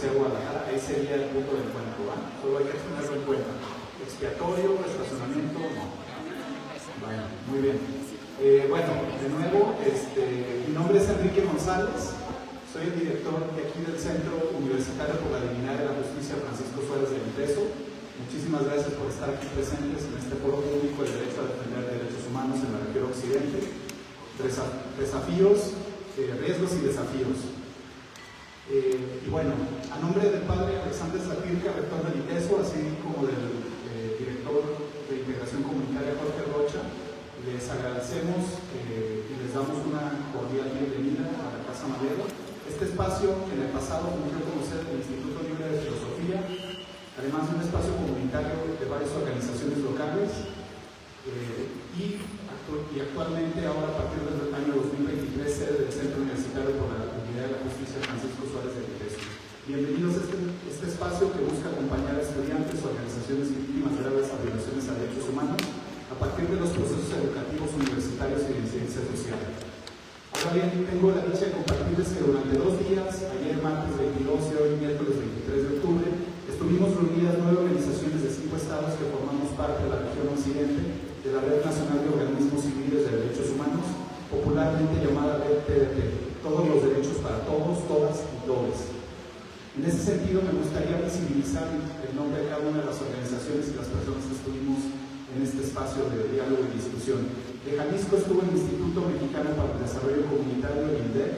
Universidad de Guadalajara, ahí sería el punto de encuentro, ¿va? Solo hay que tenerlo en cuenta. Expiatorio, estacionamiento, no. Bueno, muy bien. Bueno, de nuevo, mi nombre es Enrique González, soy el director de aquí del Centro Universitario por la Dignidad de la Justicia Francisco Suárez de Viteso. Muchísimas gracias por estar aquí presentes en este foro público del derecho a defender derechos humanos en la región occidente. Desafíos, riesgos y desafíos. Y bueno, a nombre del padre Alexander Zatirka, rector de Viteso, así como del director de Integración Comunitaria Jorge Rocha, les agradecemos y les damos una cordial bienvenida a la Casa Madero. Este espacio en el pasado fungió como sede del Instituto Libre de Filosofía, además de un espacio comunitario de varias organizaciones locales y actualmente, ahora a partir del año 2023, sede del Centro Universitario por la Dignidad de la Justicia Francisco Suárez de Viteso. Bienvenidos a este espacio que busca acompañar a estudiantes o organizaciones víctimas graves a violaciones a derechos humanos a partir de los procesos educativos universitarios y de incidencia social. Ahora bien, tengo la dicha de compartirles que durante 2 días, ayer martes 22 y hoy miércoles 23 de octubre, estuvimos reunidas 9 organizaciones de 5 estados que formamos parte de la región occidente de la Red Nacional de Organismos Civiles de Derechos Humanos, popularmente llamada Red TDT, todos los derechos para todos, todas y todes. En ese sentido, me gustaría visibilizar el nombre de cada una de las organizaciones y las personas que estuvimos en este espacio de diálogo y discusión. De Jalisco estuvo el Instituto Mexicano para el Desarrollo Comunitario, el INDEC,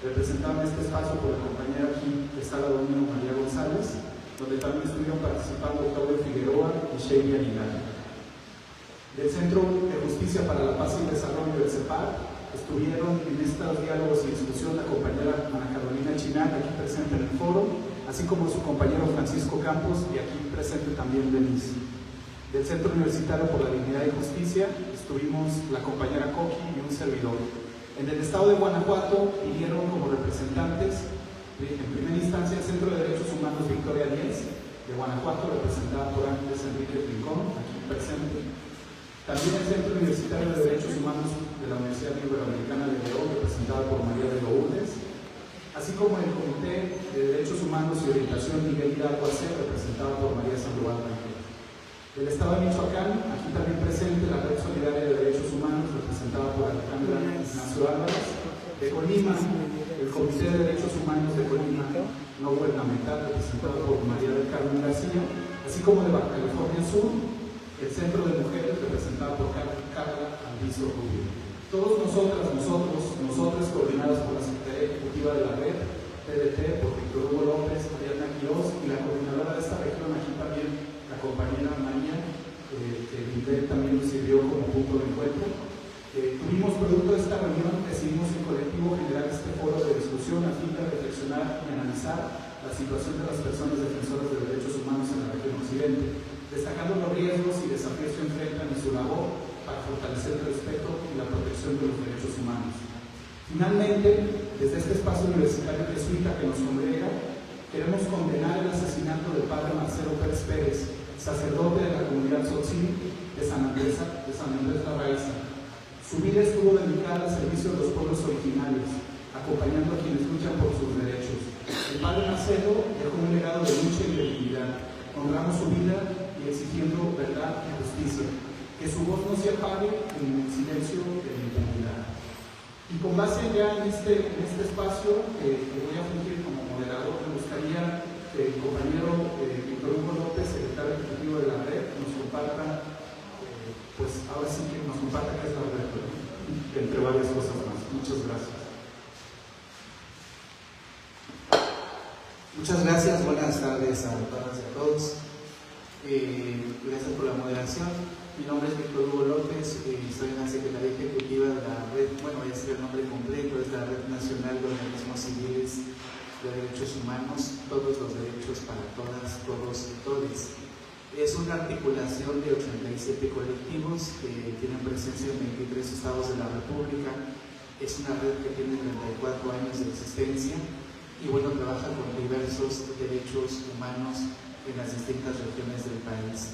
representado en este espacio por la compañera aquí que está la doña María González, donde también estuvieron participando Claudio Figueroa y Sheila Aguilar. Del Centro de Justicia para la Paz y el Desarrollo del CEPAR, estuvieron en estos diálogos y discusión la compañera Ana Carolina Chinal, aquí presente en el foro, así como su compañero Francisco Campos, y aquí presente también Denise. Del Centro Universitario por la Dignidad y Justicia, estuvimos la compañera Coqui y un servidor. En el estado de Guanajuato vinieron como representantes, en primera instancia, el Centro de Derechos Humanos Victoria 10, de Guanajuato, representada por Ángeles Enrique Rincón, aquí presente. También el Centro Universitario de Derechos Humanos de la Universidad Iberoamericana de León, representada por María de Lourdes, así como el Comité de Derechos Humanos y Orientación Miguel Hidalgo AC, representada por María Sandoval Rangel. Del Estado de Michoacán, aquí también presente la Red Solidaria de Derechos Humanos, representada por Alejandra Ignacio Álvarez. De Colima, el Comité de Derechos Humanos de Colima no gubernamental, representado por María del Carmen García, así como de Baja California Sur, el Centro de Mujeres, representado por Carla Alviso Rubio. Todos nosotras, coordinadas por la Secretaría Ejecutiva de la Red, TDT, por Víctor Hugo López, Ariadna Quiroz, y la coordinadora de esta región, aquí también, la compañera María, que el INDEC también nos sirvió como punto de encuentro. Tuvimos, producto de esta reunión, decidimos en colectivo generar este foro de discusión a fin de reflexionar y analizar la situación de las personas defensoras de derechos humanos en la región occidente, destacando los riesgos y desafíos que enfrentan en su labor para fortalecer el respeto y la protección de los derechos humanos. Finalmente, desde este espacio universitario jesuita que nos congrega, queremos condenar el asesinato del padre Marcelo Pérez Pérez, sacerdote de la comunidad Tzotzil de San Andrés La Raíza. Su vida estuvo dedicada al servicio de los pueblos originarios, acompañando a quienes luchan por sus derechos. El padre Marcelo dejó un legado de lucha y de dignidad. Honramos su vida y exigiendo verdad y justicia. Que su voz no se apague en el silencio de la impunidad. Y con base ya en este espacio que voy a fungir como moderador, me gustaría que el compañero Víctor Hugo López, secretario ejecutivo de la red, nos comparta, pues ahora sí que nos comparta qué es la red, entre varias cosas más. Muchas gracias. Muchas gracias, buenas tardes a todas y a todos. Gracias por la moderación. Mi nombre es Víctor Hugo López, soy en la Secretaría Ejecutiva de la red, bueno, voy a decir el nombre completo, es la Red Nacional de Organismos Civiles de Derechos Humanos, todos los derechos para todas, todos y todes. Es una articulación de 87 colectivos que tienen presencia en 23 estados de la República. Es una red que tiene 34 años de existencia y bueno, trabaja con diversos derechos humanos en las distintas regiones del país.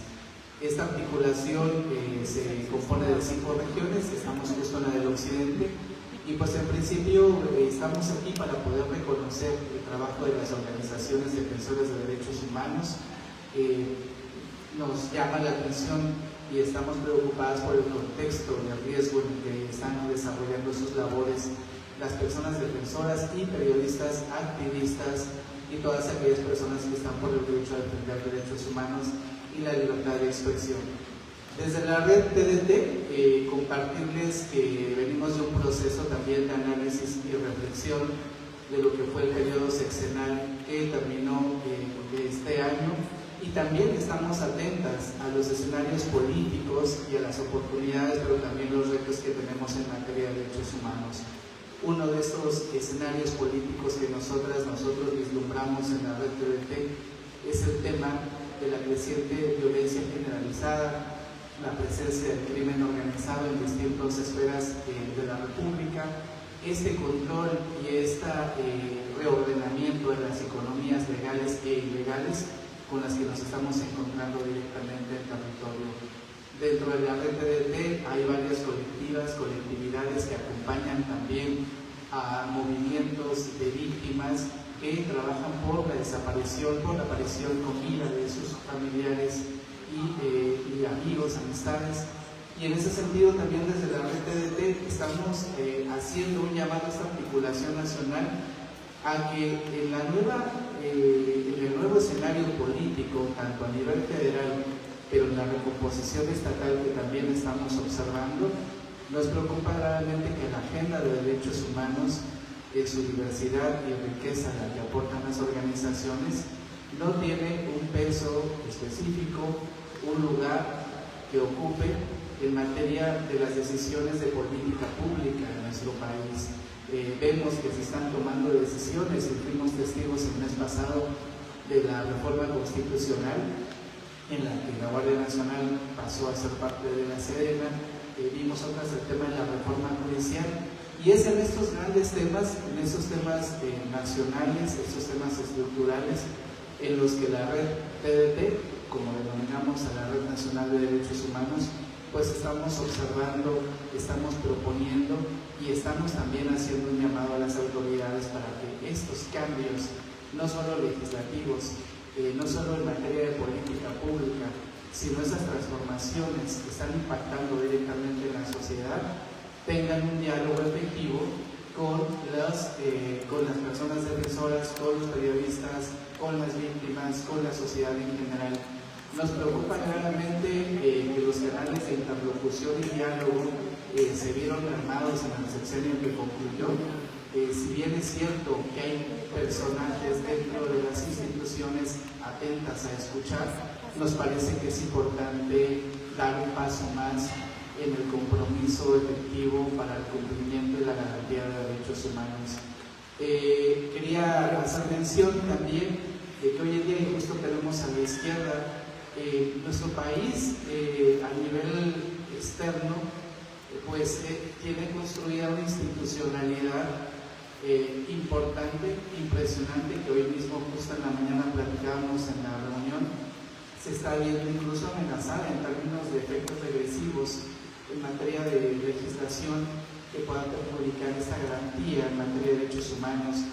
Esta articulación se compone de 5 regiones, estamos justo en la del occidente, y pues en principio estamos aquí para poder reconocer el trabajo de las organizaciones defensoras de derechos humanos. Nos llama la atención y estamos preocupadas por el contexto de riesgo en el que están desarrollando sus labores las personas defensoras y periodistas, activistas y todas aquellas personas que están por el derecho a defender derechos humanos y la libertad de expresión. Desde la red TDT, compartirles que venimos de un proceso también de análisis y reflexión de lo que fue el periodo sexenal que terminó este año, y también estamos atentas a los escenarios políticos y a las oportunidades, pero también los retos que tenemos en materia de derechos humanos. Uno de estos escenarios políticos que nosotros vislumbramos en la red TDT es el tema de la creciente violencia generalizada, la presencia del crimen organizado en distintas esferas de la República, este control y este reordenamiento de las economías legales e ilegales con las que nos estamos encontrando directamente en el territorio. Dentro de la red TDT hay varias colectividades que acompañan también a movimientos de víctimas que trabajan por la desaparición, por la aparición con vida de sus familiares y amigos, amistades. Y en ese sentido también desde la red TDT estamos haciendo un llamado a esta articulación nacional a que en el nuevo escenario político, tanto a nivel federal, pero en la recomposición estatal que también estamos observando, nos preocupa gravemente que la agenda de derechos humanos, su diversidad y riqueza la que aportan las organizaciones, no tiene un peso específico, un lugar que ocupe en materia de las decisiones de política pública en nuestro país. Vemos que se están tomando decisiones y fuimos testigos el mes pasado de la reforma constitucional en la que la Guardia Nacional pasó a ser parte de la Sedena. Vimos otras el tema de la reforma judicial, y es en estos grandes temas, en estos temas nacionales, estos temas estructurales, en los que la red TDT, como denominamos a la Red Nacional de Derechos Humanos, pues estamos observando, estamos proponiendo y estamos también haciendo un llamado a las autoridades para que estos cambios, no solo legislativos, no solo en materia de política pública, sino esas transformaciones que están impactando directamente en la sociedad, tengan un diálogo efectivo con las personas defensoras, con los periodistas, con las víctimas, con la sociedad en general. Nos preocupa claramente que los canales de interlocución y diálogo se vieron mermados en el sexenio que concluyó. Si bien es cierto que hay personajes dentro de las instituciones atentas a escuchar, nos parece que es importante dar un paso más en el compromiso efectivo para el cumplimiento de la garantía de derechos humanos. Quería hacer mención también de que hoy en día, y justo tenemos a la izquierda, nuestro país a nivel externo pues tiene construida una institucionalidad importante, impresionante, que hoy mismo justo en la mañana platicábamos en la reunión, se está viendo incluso amenazada en términos de efectos regresivos en materia de legislación que pueda perjudicar esta garantía en materia de derechos humanos.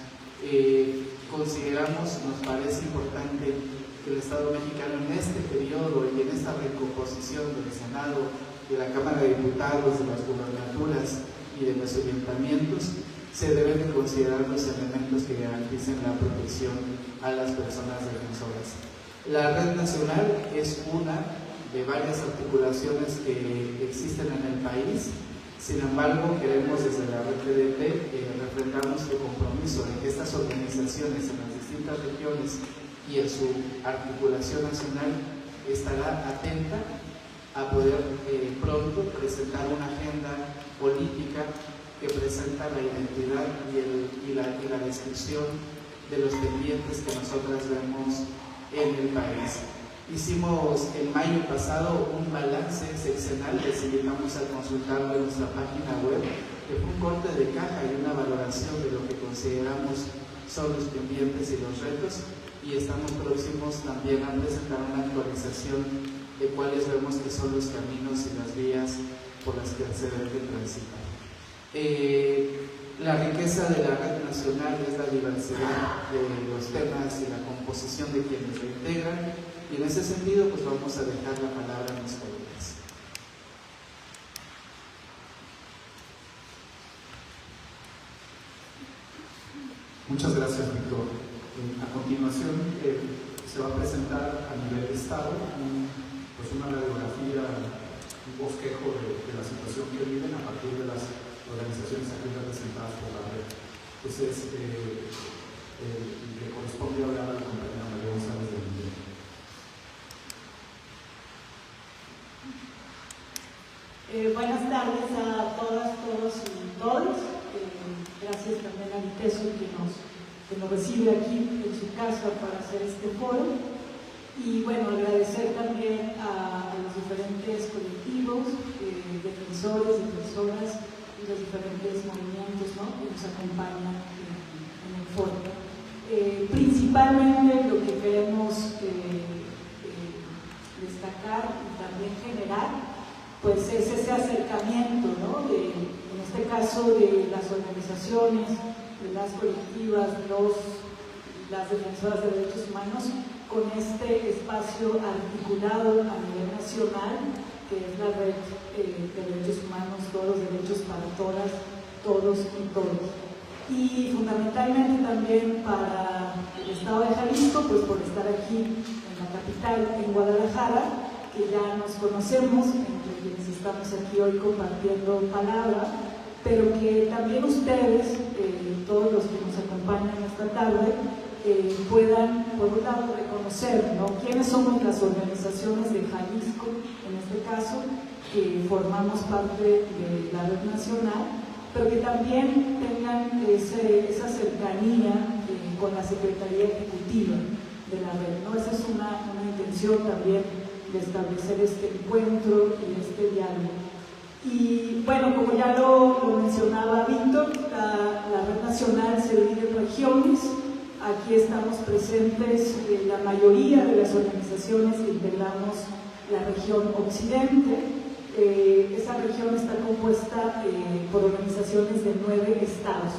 Consideramos, nos parece importante que el Estado mexicano en este periodo y en esta recomposición del Senado, de la Cámara de Diputados, de las gubernaturas y de los ayuntamientos, se deben de considerar los elementos que garanticen la protección a las personas defensoras. La Red Nacional es una de varias articulaciones que existen en el país. Sin embargo, queremos desde la Red TDT refrendar nuestro compromiso de que estas organizaciones en las distintas regiones y en su articulación nacional estará atenta a poder pronto presentar una agenda política que presenta la identidad y la descripción de los pendientes que nosotras vemos en el país. Hicimos en mayo pasado un balance sexenal que les invitamos a consultarlo en nuestra página web, que fue un corte de caja y una valoración de lo que consideramos son los pendientes y los retos, y estamos próximos también a presentar una actualización de cuáles vemos que son los caminos y las vías por las que se debe transitar. la riqueza de la red nacional es la diversidad de los temas y la composición de quienes la integran, y en ese sentido pues vamos a dejar la palabra a mis colegas. Muchas gracias, Víctor. A continuación se va a presentar a nivel de Estado una radiografía, un bosquejo de la situación que viven a partir de las organizaciones aquí representadas por la red. Entonces, le corresponde hablar a la compañera María González de Miguel. Buenas tardes a todas, todos y todos. Gracias también a Viteso que nos recibe aquí en su casa para hacer este foro. Y bueno, agradecer también a los diferentes colectivos, defensores, defensoras y los diferentes movimientos, ¿no?, que nos acompañan en el foro. Principalmente lo que queremos destacar y también generar pues es ese acercamiento, ¿no?, en este caso de las organizaciones, de las colectivas, las defensoras de derechos humanos, con este espacio articulado a nivel nacional, que es la red de derechos humanos, todos los derechos para todas, todos y todos. Y fundamentalmente también para el Estado de Jalisco, pues por estar aquí en la capital, en Guadalajara, que ya nos conocemos, entre quienes estamos aquí hoy compartiendo palabra, pero que también ustedes, todos los que nos acompañan esta tarde, puedan, por un lado, reconocer, ¿no?, quiénes somos las organizaciones de Jalisco, en este caso, que formamos parte de la red nacional, pero que también tengan esa cercanía con la Secretaría Ejecutiva de la red, ¿no? Esa es una intención también de establecer este encuentro y este diálogo. Y bueno, como ya lo mencionaba Víctor, la red nacional se divide en regiones. Aquí estamos presentes la mayoría de las organizaciones que integramos la región occidente. Esa región está compuesta por organizaciones de 9 estados.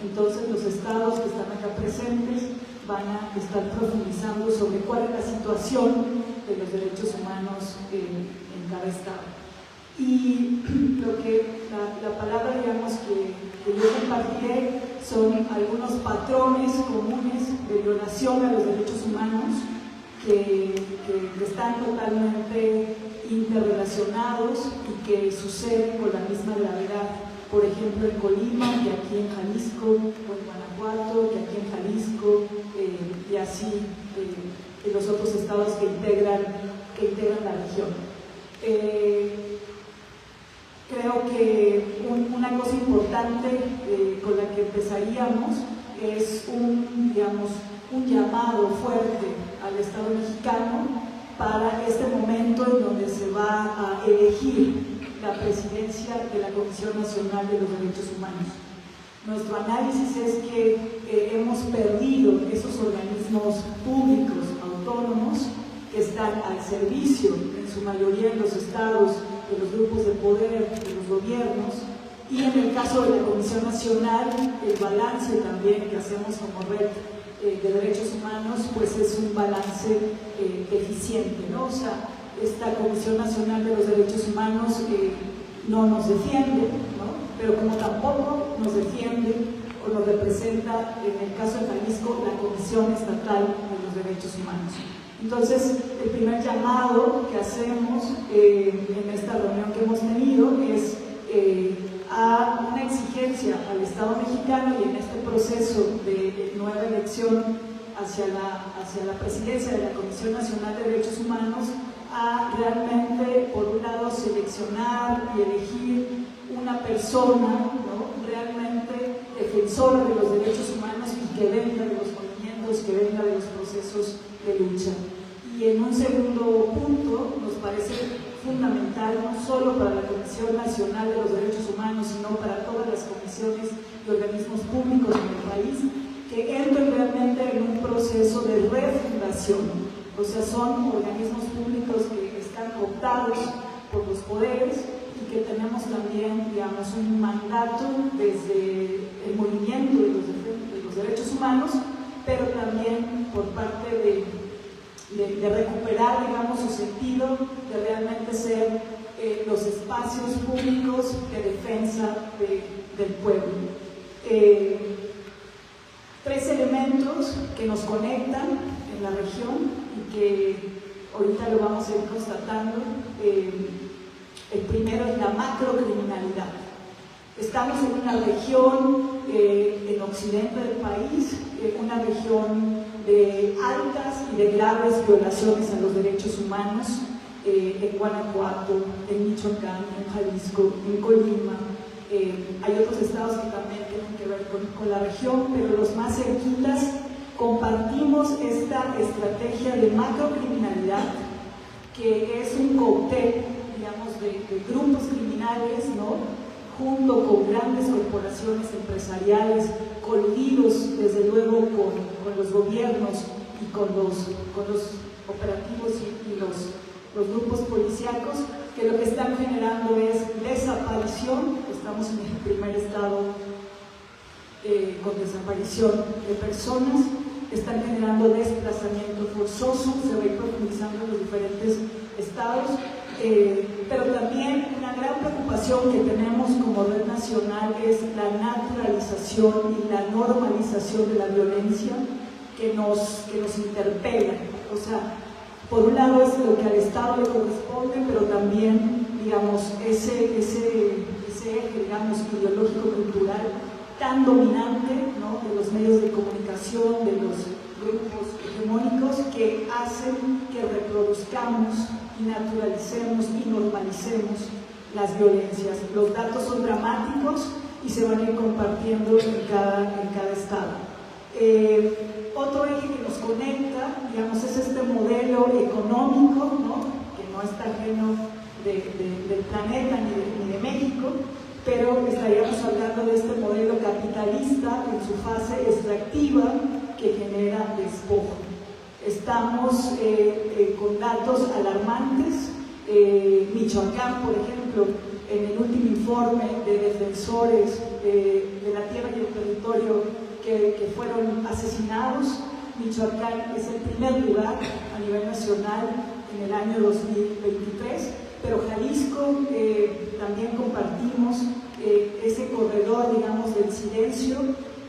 Entonces los estados que están acá presentes van a estar profundizando sobre cuál es la situación de los derechos humanos en cada estado. Y lo que la palabra, digamos, que yo compartiré son algunos patrones comunes de violación a los derechos humanos que están totalmente interrelacionados y que suceden con la misma gravedad, por ejemplo en Colima, que aquí en Jalisco, o en Guanajuato, que aquí en Jalisco, y así en los otros estados que integran la región. Creo que una cosa importante con la que empezaríamos es un llamado fuerte al Estado mexicano para este momento en donde se va a elegir la presidencia de la Comisión Nacional de los Derechos Humanos. Nuestro análisis es que hemos perdido esos organismos públicos autónomos que están al servicio, en su mayoría en los estados, de los grupos de poder, de los gobiernos, y en el caso de la Comisión Nacional, el balance también que hacemos como red de derechos humanos, pues es un balance eficiente, ¿no? O sea, esta Comisión Nacional de los Derechos Humanos no nos defiende, ¿no?, pero como tampoco nos defiende o nos representa, en el caso de Jalisco, la Comisión Estatal de los Derechos Humanos. Entonces, el primer llamado que hacemos en esta reunión que hemos tenido es a una exigencia al Estado mexicano y en este proceso de nueva elección hacia la presidencia de la Comisión Nacional de Derechos Humanos, a realmente, por un lado, seleccionar y elegir una persona, ¿no?, realmente defensora de los derechos humanos y que venga de los movimientos, que venga de los procesos de lucha. Y en un segundo punto, nos parece fundamental, no solo para la Comisión Nacional de los Derechos Humanos, sino para todas las comisiones y organismos públicos en el país, que entren realmente en un proceso de refundación. O sea, son organismos públicos que están cooptados por los poderes y que tenemos también, digamos, un mandato desde el humanos, pero también por parte de recuperar, digamos, su sentido de realmente ser los espacios públicos de defensa del pueblo. 3 elementos que nos conectan en la región y que ahorita lo vamos a ir constatando. El primero es la macrocriminalidad. Estamos en una región en occidente del país, una región de altas y de graves violaciones a los derechos humanos, en Guanajuato, en Michoacán, en Jalisco, en Colima. Hay otros estados que también tienen que ver con la región, pero los más cerquitas compartimos esta estrategia de macrocriminalidad, que es un cóctel, digamos, de grupos criminales, ¿no?, junto con grandes corporaciones empresariales, coludidos desde luego con los gobiernos y con los operativos y los grupos policíacos, que lo que están generando es desaparición. Estamos en el primer estado con desaparición de personas, están generando desplazamiento forzoso, se va a ir profundizando en los diferentes estados, pero también una gran preocupación que tenemos como red nacional es la naturalización y la normalización de la violencia que nos interpela. O sea, por un lado es lo que al Estado le corresponde, pero también, digamos, ese eje, digamos, ideológico-cultural tan dominante, ¿no?, de los medios de comunicación, de los grupos hegemónicos, que hacen que reproduzcamos y naturalicemos y normalicemos las violencias. Los datos son dramáticos y se van a ir compartiendo en cada estado. Otro eje que nos conecta, digamos, es este modelo económico, ¿no?, que no está ajeno del planeta ni de México, pero estaríamos hablando de este modelo capitalista en su fase extractiva que genera despojo. Estamos con datos alarmantes. Michoacán, por ejemplo, en el último informe de defensores de la tierra y el territorio que fueron asesinados, Michoacán es el primer lugar a nivel nacional en el año 2023, pero Jalisco también compartimos ese corredor, digamos, del silencio,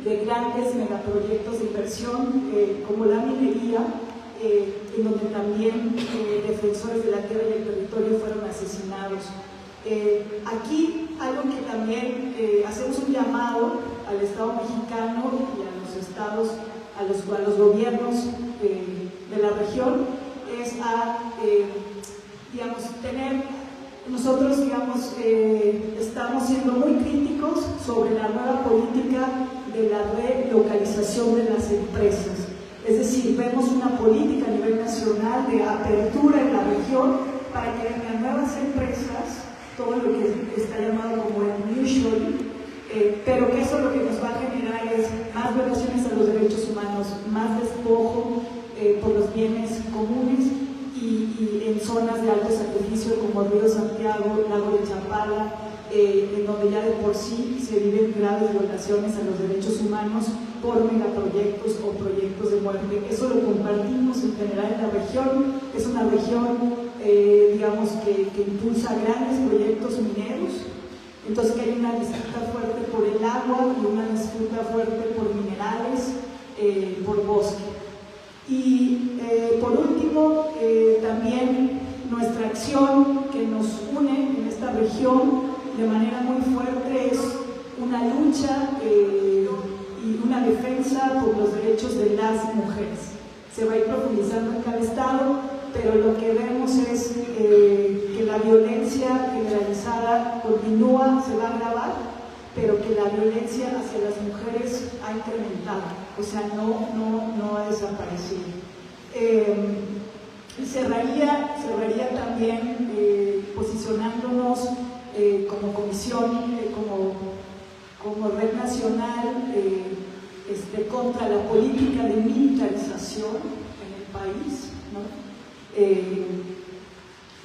de grandes megaproyectos de inversión como la minería, en donde también defensores de la tierra y el territorio fueron asesinados. Aquí algo que también hacemos un llamado al Estado mexicano y a los estados, a los gobiernos de la región, es a, digamos, nosotros, digamos, estamos siendo muy críticos sobre la nueva política de la relocalización de las empresas. Es decir, vemos una política a nivel nacional de apertura en la región para que vengan nuevas empresas, todo lo que está llamado como el nearshoring, pero que eso lo que nos va a generar es más violaciones a los derechos humanos, más despojo por los bienes comunes y en zonas de alto sacrificio como Río Santiago, Lago de Chapala, en donde ya de por sí se viven graves violaciones a los derechos humanos por megaproyectos o proyectos de muerte. Eso lo compartimos en general en la región. Es una región, digamos, que impulsa grandes proyectos mineros, entonces que hay una disputa fuerte por el agua y una disputa fuerte por minerales, por bosque. Y por último, también nuestra acción que nos une en esta región de manera muy fuerte es una lucha y una defensa por los derechos de las mujeres. Se va a ir profundizando en cada estado, pero lo que vemos es que la violencia generalizada continúa, se va a agravar, pero que la violencia hacia las mujeres ha incrementado, o sea, no ha desaparecido. Cerraría también posicionándonos como comisión, como red nacional contra la política de militarización en el país, ¿no?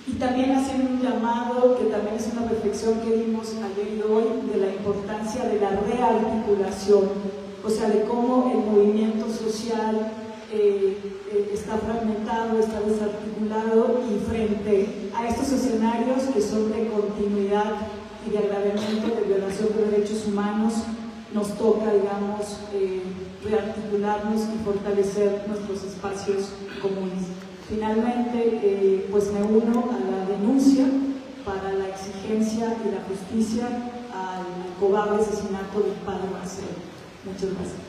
Y también haciendo un llamado, que también es una reflexión que dimos ayer y hoy, de la importancia de la rearticulación o sea, de cómo el movimiento social está fragmentado, está desarticulado, y frente a estos escenarios que son de continuidad y de agravamiento de violación de derechos humanos, nos toca, digamos, rearticularnos y fortalecer nuestros espacios comunes. Finalmente, pues me uno a la denuncia para la exigencia y la justicia al cobarde asesinato del padre Marcelo. Muchas gracias.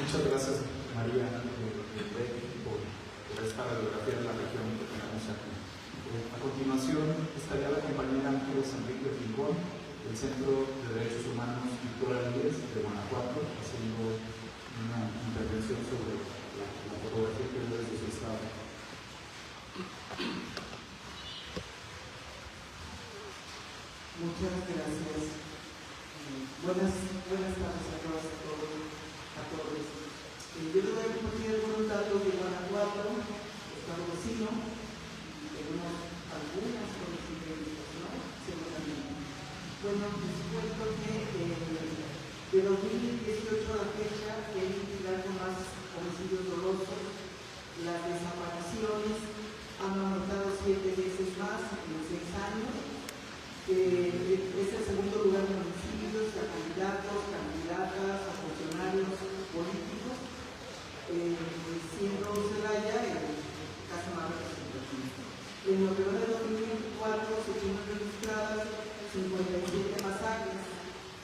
Muchas gracias, María, por esta radiografía de la región que tenemos aquí. A continuación estaría la compañera Ángeles Enrique Rincón, del Centro de Derechos Humanos Víctor Álvarez de Guanajuato, haciendo una intervención sobre la fotografía que veo desde su estado. Muchas gracias. Buenas tardes a todas y a todos. Yo les voy a compartir algunos datos de Guanajuato, estado vecino, y tenemos algunas coincidencias, ¿no? Seguramente. Bueno, les cuento que de 2018 a la fecha, que hay entidad con más homicidios dolosos, las desapariciones han aumentado 7 veces más en 6 años. Es el segundo lugar de homicidios a candidatos, candidatas, a funcionarios políticos, siendo Celaya el caso más representativo. En lo que va de 2024 se tienen registradas 57 masacres.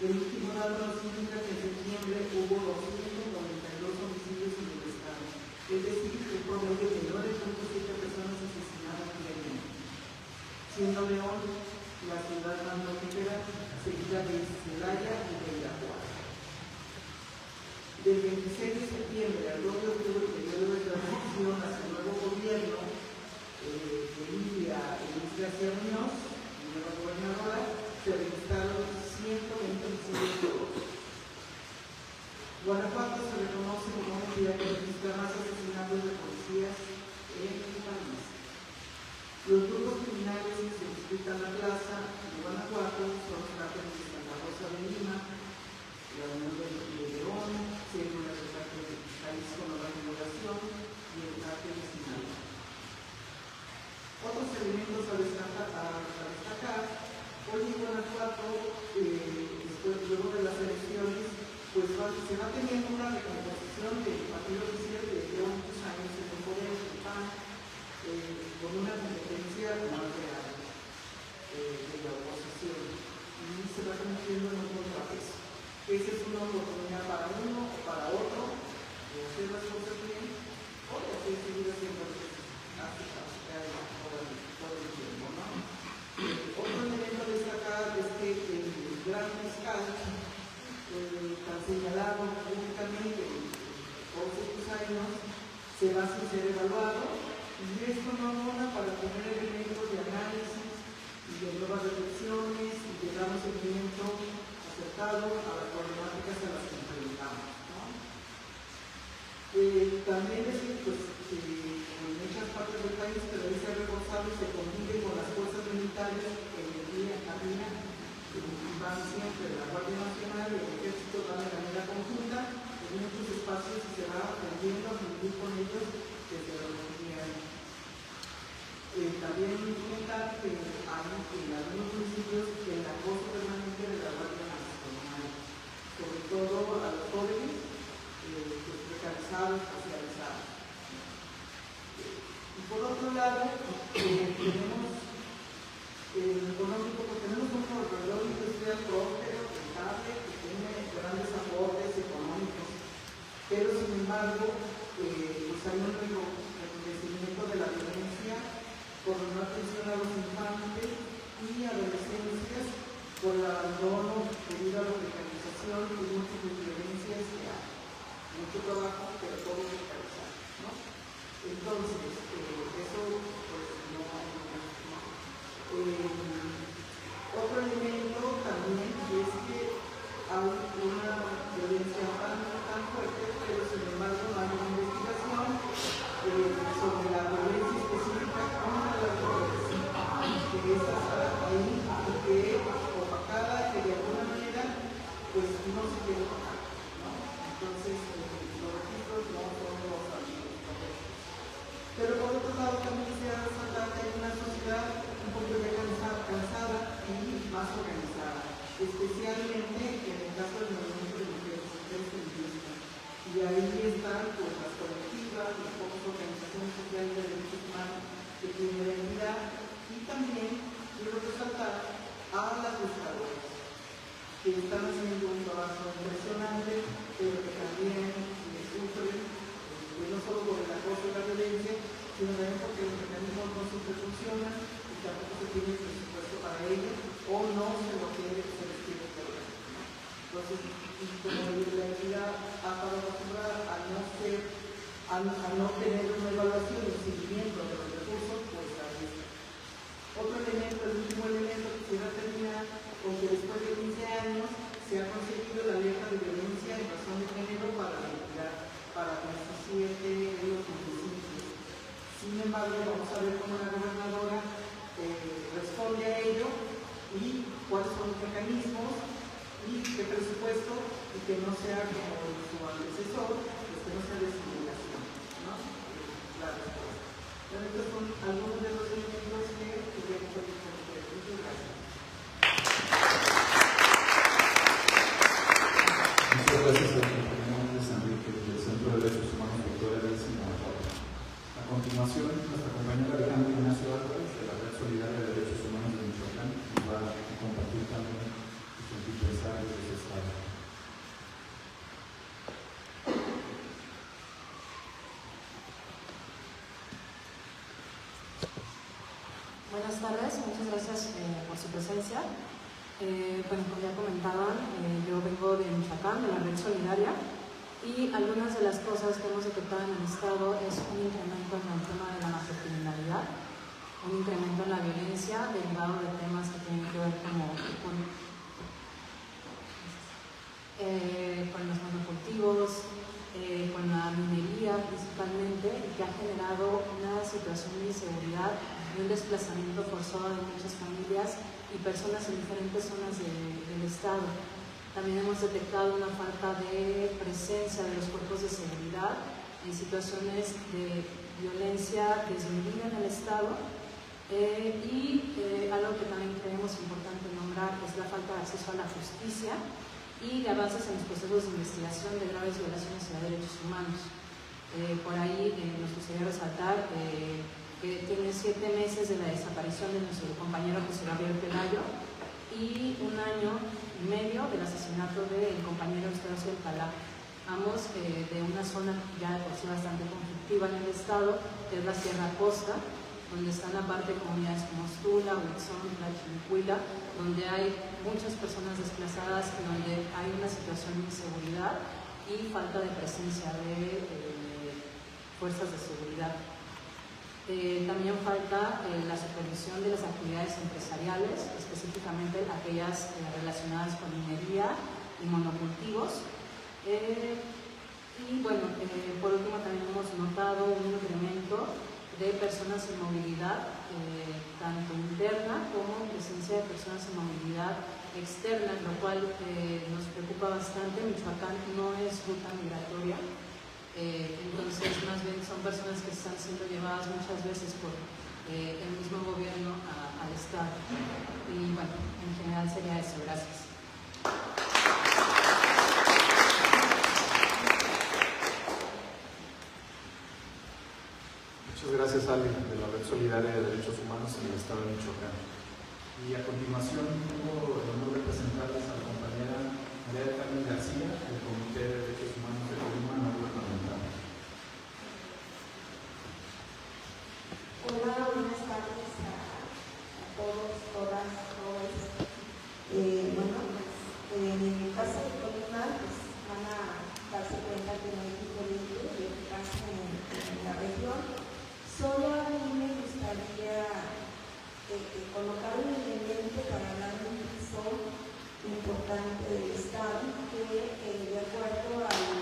El último dato nos indica que en septiembre hubo 292 homicidios en el estado, es decir, un promedio de 9.7 personas asesinadas diariamente, siendo León la ciudad más prolífera, seguida de Celaya y de Irapuato. Del 26 de septiembre al 2 de octubre, periodo de transición hacia el nuevo gobierno de Lidia Luis García Muñoz, nueva gobernadora, se registraron 120 homicidios dolosos. Guanajuato se reconoce como una entidad que registra más asesinatos de policías en el país. Los grupos criminales que se disputan la plaza de Guanajuato son los cárteles de Santa Rosa de Lima, la Unión de León, células del cártel de Jalisco Nueva Generación y el cártel de Sinaloa. Otros elementos a destacar, hoy en Guanajuato, luego de las elecciones, pues se va teniendo una recomposición del partido oficial que lleva muchos años en el poder, el PAN, con una competencia más real de la oposición, y se va convirtiendo en un contrapeso. Esa es una oportunidad para uno o para otro de hacer las cosas bien o de seguir haciendo lo que hace todo el tiempo, ¿no? Otro elemento a destacar es que el gran fiscal, tan señalado públicamente todos estos años, se va sin ser evaluado. Y esto no abona para tener elementos de análisis y de nuevas reflexiones y de dar un seguimiento acertado a las problemáticas a las que enfrentamos, ¿no? También decir pues, que en muchas partes del país se realiza reforzado y se convive con las fuerzas militares que en el día a día van siempre la Guardia Nacional y el Ejército van de manera conjunta en muchos espacios y se va aprendiendo a convivir con ellos desde la comunidad. También comentar que hay en algunos municipios el acoso permanente de la Guardia Nacional, sobre todo a los jóvenes precarizados, socializados. Y por otro lado, tenemos el económico, porque tenemos un corredor industrial próspero, rentable, que tiene grandes aportes económicos, pero sin embargo, pues hay un recrudecimiento de la violencia por no atención a los infantes y adolescencias, por el abandono debido a la precarización y múltiples violencias que hay. Mucho trabajo, pero todo precarizado, ¿no? Entonces, eso pues no. Otro elemento también es que hay una violencia tan fuerte, pero sin embargo no hay una investigación sobre la violencia específica contra las mujeres, que es hasta para ello o no se lo que se les quiere otorgar, ¿no? Entonces, como la entidad ha estado acostumbrada a no tener una evaluación y un seguimiento de los recursos, pues ahí está. Otro elemento, el último elemento que quisiera terminar, con que después de 15 años se ha conseguido la alerta de violencia en razón de género para la entidad, para 17 de los municipios. Sin embargo, vamos a ver cómo la gobernadora responde a ello y cuáles son los mecanismos y qué presupuesto, y que no sea como su antecesor, pues que no sea discriminación, ¿no? La respuesta. Bueno, estos son algunos de los elementos que quería compartir con ustedes. Muchas gracias. Muchas gracias al compañero Andrés Enrique del Centro de Derechos Humanos Victoria del Sinaloa. A continuación, nuestra compañera Alejandra Ignacio Álvarez de la Red Solidaria de Derechos Humanos de Michoacán nos va a compartir también su pensar de su estado. Buenas tardes, muchas gracias por su presencia. Bueno, como ya comentaban, yo vengo de Michoacán, de la Red Solidaria, y algunas de las cosas que hemos detectado en el Estado es un incremento en el tema de la macrocriminalidad, un incremento en la violencia derivado de temas que tienen que ver con los monocultivos, con la minería principalmente, y que ha generado una situación de inseguridad y un desplazamiento forzado de muchas familias y personas en diferentes zonas del Estado. También hemos detectado una falta de presencia de los cuerpos de seguridad en situaciones de violencia desmedida en el Estado, y algo que también creemos importante nombrar es la falta de acceso a la justicia y de avances en los procesos de investigación de graves violaciones a derechos humanos. Por ahí nos gustaría resaltar que tiene 7 meses de la desaparición de nuestro compañero José Gabriel Pelayo y 1 año y medio del asesinato del compañero Eustacio Alcalá, ambos de una zona ya de por sí bastante conflictiva en el estado, que es la Sierra Costa, donde están aparte comunidades como Tula, Huitzón, La Chinicuila, donde hay muchas personas desplazadas y donde hay una situación de inseguridad y falta de presencia de fuerzas de seguridad. También falta la supervisión de las actividades empresariales, específicamente aquellas relacionadas con minería y monocultivos. Y bueno, por último también hemos notado un incremento de personas en movilidad, tanto interna como presencia de personas en movilidad externa, lo cual nos preocupa bastante. Michoacán no es ruta migratoria, entonces más bien son personas que están siendo llevadas muchas veces por el mismo gobierno al Estado. Y bueno, en general sería eso. Gracias. Muchas gracias, Ale, de la Red Solidaria de Derechos Humanos en el Estado de Michoacán. Y a continuación tengo el honor de presentarles a la compañera María del Carmen García, del Comité de Derechos Humanos de Colima no gubernamental. Hola, buenas tardes a todos, todas, todos. Bueno, en el caso de Colima, pues van a darse cuenta que no hay diferente de lo que pasa en la región. Solo a mí me gustaría colocar un elemento para hablar de un piso importante del Estado que, de acuerdo al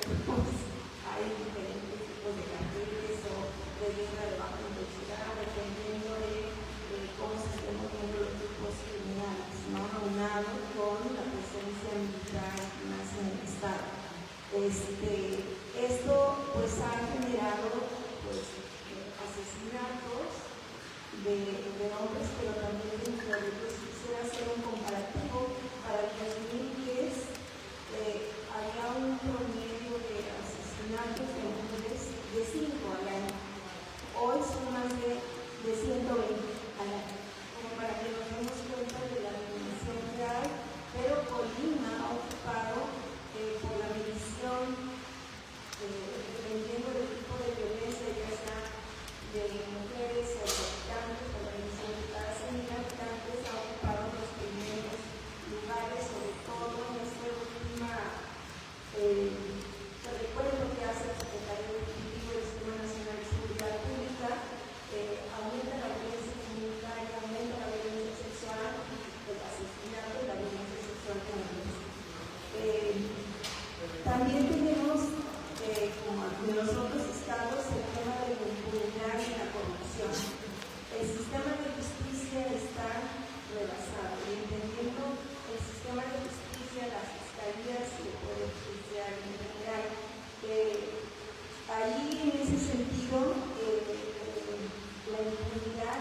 pues hay diferentes tipos de carteles o de guerra de baja intensidad, dependiendo de cómo se estén moviendo los grupos criminales, ¿no? Aunado con la presencia militar más en el Estado. Esto pues ha generado pues, asesinatos de hombres, pero también de mujeres. Quisiera hacer un comparativo. Para el 2010 había un promedio de asesinatos de mujeres de 5 al año. Hoy son más de 120 al año, como para que nos demos cuenta de la dimensión que hay, pero Colima ha ocupado por la medición, dependiendo del tipo de violencia, ya sea de mujeres o de habitantes, o la medición de cada 100.000 habitantes, ha ocupado los primeros lugares, sobre todo en esta última recuerdo que hace el secretario ejecutivo del Sistema Nacional de Seguridad Pública. Aumenta la violencia comunitaria, aumenta la violencia sexual, el asesinato y la violencia sexual con violencia. También tenemos, como en los otros estados, el tema de la impunidad y la corrupción. El sistema de justicia está rebasado, y entendiendo el sistema de justicia, las fiscalías y el poder judicial en general. Ahí, en ese sentido, la impunidad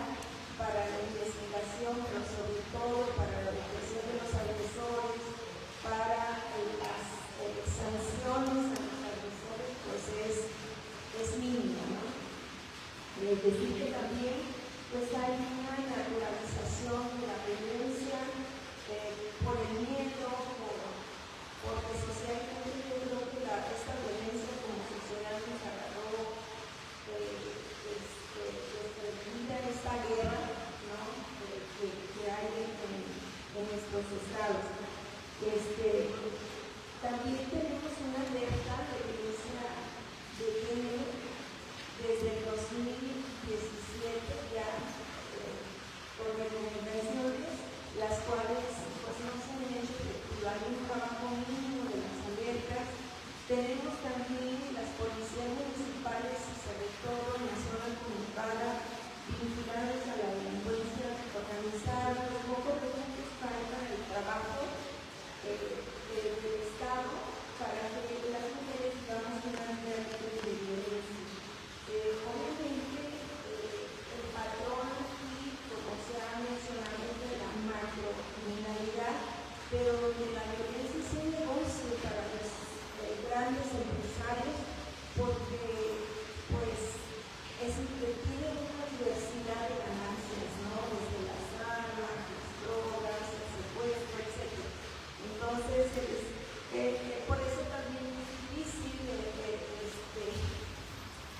para la investigación, pero sobre todo para la detección de los agresores, para las sanciones a los agresores, pues es mínima, ¿no? Decir que también pues hay una naturalización de la violencia por el miedo, porque socialmente yo creo que esta violencia como sociedad nos agarró desprevenida esta guerra, ¿no? que hay en nuestros estados. También tenemos una alerta de violencia de género desde el 2017 ya, con recomendaciones, las cuales pues no se han hecho efectivar un trabajo mínimo de las alertas. Tenemos también las policías municipales y sobre todo en la zona conurbada vinculadas a la delincuencia organizada, los pocos recursos para el trabajo del Estado para que las mujeres vamos a una realidad de violencia. Obviamente el patrón aquí, como se ha mencionado, es de la macrocriminalidad, pero de la violencia es un negocio para los grandes empresarios, porque pues tiene una diversidad de ganancias, ¿no? Desde las armas, las drogas, el secuestro, etc. Entonces, por eso también es difícil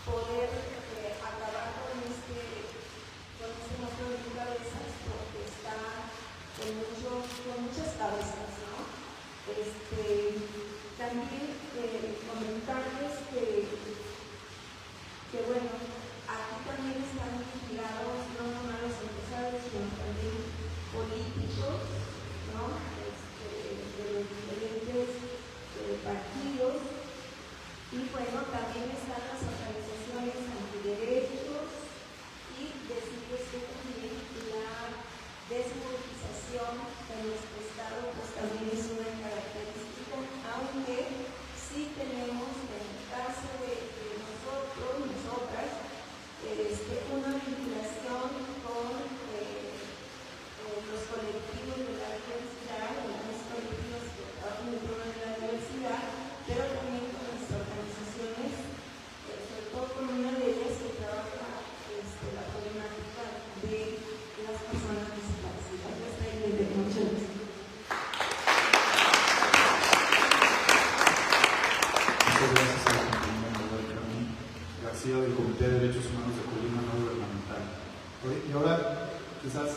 poder acabar con este monstruo de cabezas, porque está con muchas cabezas, ¿no? También comentarles que bueno, aquí también están vinculados no nomás los empresarios, sino también políticos, ¿no? De los diferentes partidos, y bueno, también están las organizaciones antiderechos, y decirles que también la desmovilización en nuestro estado pues también es una característica, aunque sí tenemos en el caso de nosotros, nosotras, una vinculación con los colectivos de la diversidad, los colectivos que trabajan en torno de la diversidad, pero también con las organizaciones, sobre todo con una de ellas que trabaja la problemática de las personas discapacitadas. Muchas gracias. Muchas gracias a la compañera Carmen García del Comité de Derechos Humanos de Colima No Gubernamental. Y ahora, quizás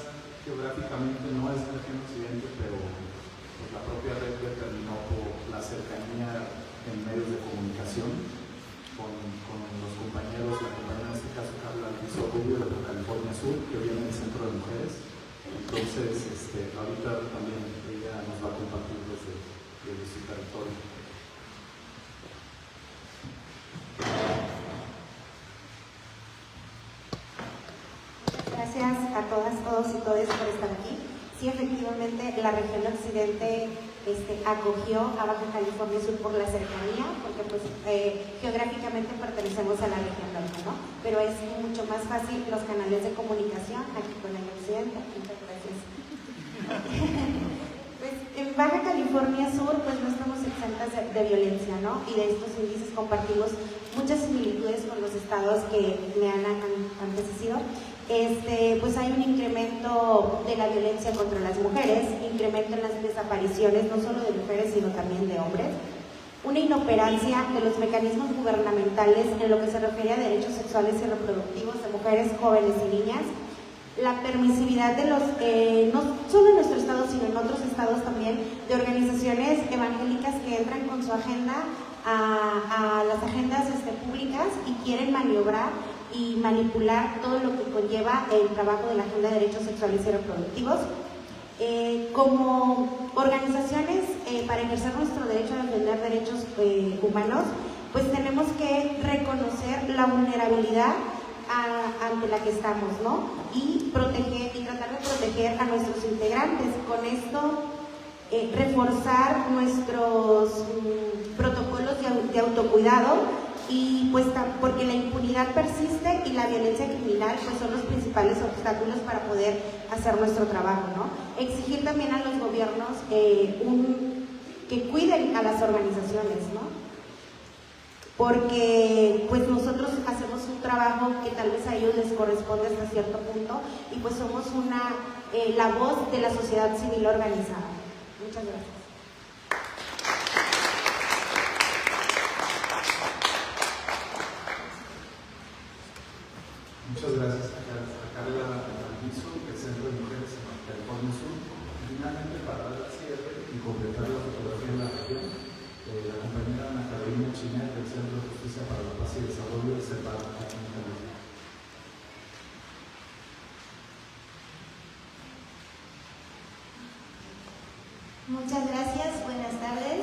geográficamente no es región occidente, pero pues, la propia red determinó por la cercanía en medios de comunicación con los compañeros, la compañera en este caso Carla Alviso Rubio de California Sur, que viene del Centro de Mujeres. Entonces, ahorita también ella nos va a compartir desde su territorio. gracias a todas, todos y todes por estar aquí. Sí, efectivamente, la región occidente acogió a Baja California Sur por la cercanía, porque pues geográficamente pertenecemos a la región norte, ¿no? Pero es mucho más fácil los canales de comunicación aquí con el occidente. Muchas gracias. Pues en Baja California Sur pues no estamos exentas de violencia, ¿no? Y de estos índices compartimos muchas similitudes con los estados que me han antecedido. Pues hay un incremento de la violencia contra las mujeres, incremento en las desapariciones no solo de mujeres sino también de hombres, una inoperancia de los mecanismos gubernamentales en lo que se refiere a derechos sexuales y reproductivos de mujeres, jóvenes y niñas, la permisividad de los, no solo en nuestro estado sino en otros estados también, de organizaciones evangélicas que entran con su agenda a las agendas públicas y quieren maniobrar y manipular todo lo que conlleva el trabajo de la agenda de derechos sexuales y reproductivos. Como organizaciones, para ejercer nuestro derecho a defender derechos humanos, pues tenemos que reconocer la vulnerabilidad ante la que estamos, ¿no? Y proteger y tratar de proteger a nuestros integrantes. Con esto, reforzar nuestros protocolos de autocuidado. Y pues porque la impunidad persiste y la violencia criminal pues son los principales obstáculos para poder hacer nuestro trabajo, ¿no? Exigir también a los gobiernos que cuiden a las organizaciones, ¿no? Porque pues nosotros hacemos un trabajo que tal vez a ellos les corresponde hasta cierto punto y pues somos la voz de la sociedad civil organizada. Muchas gracias. Muchas gracias a Carla Alviso, del Centro de Mujeres en Baja California Sur. Finalmente, para dar cierre y completar la fotografía en la región, la compañera Ana Carolina Chiner del Centro de Justicia para la Paz y Desarrollo de CEPAD aquí en México. Muchas gracias, buenas tardes.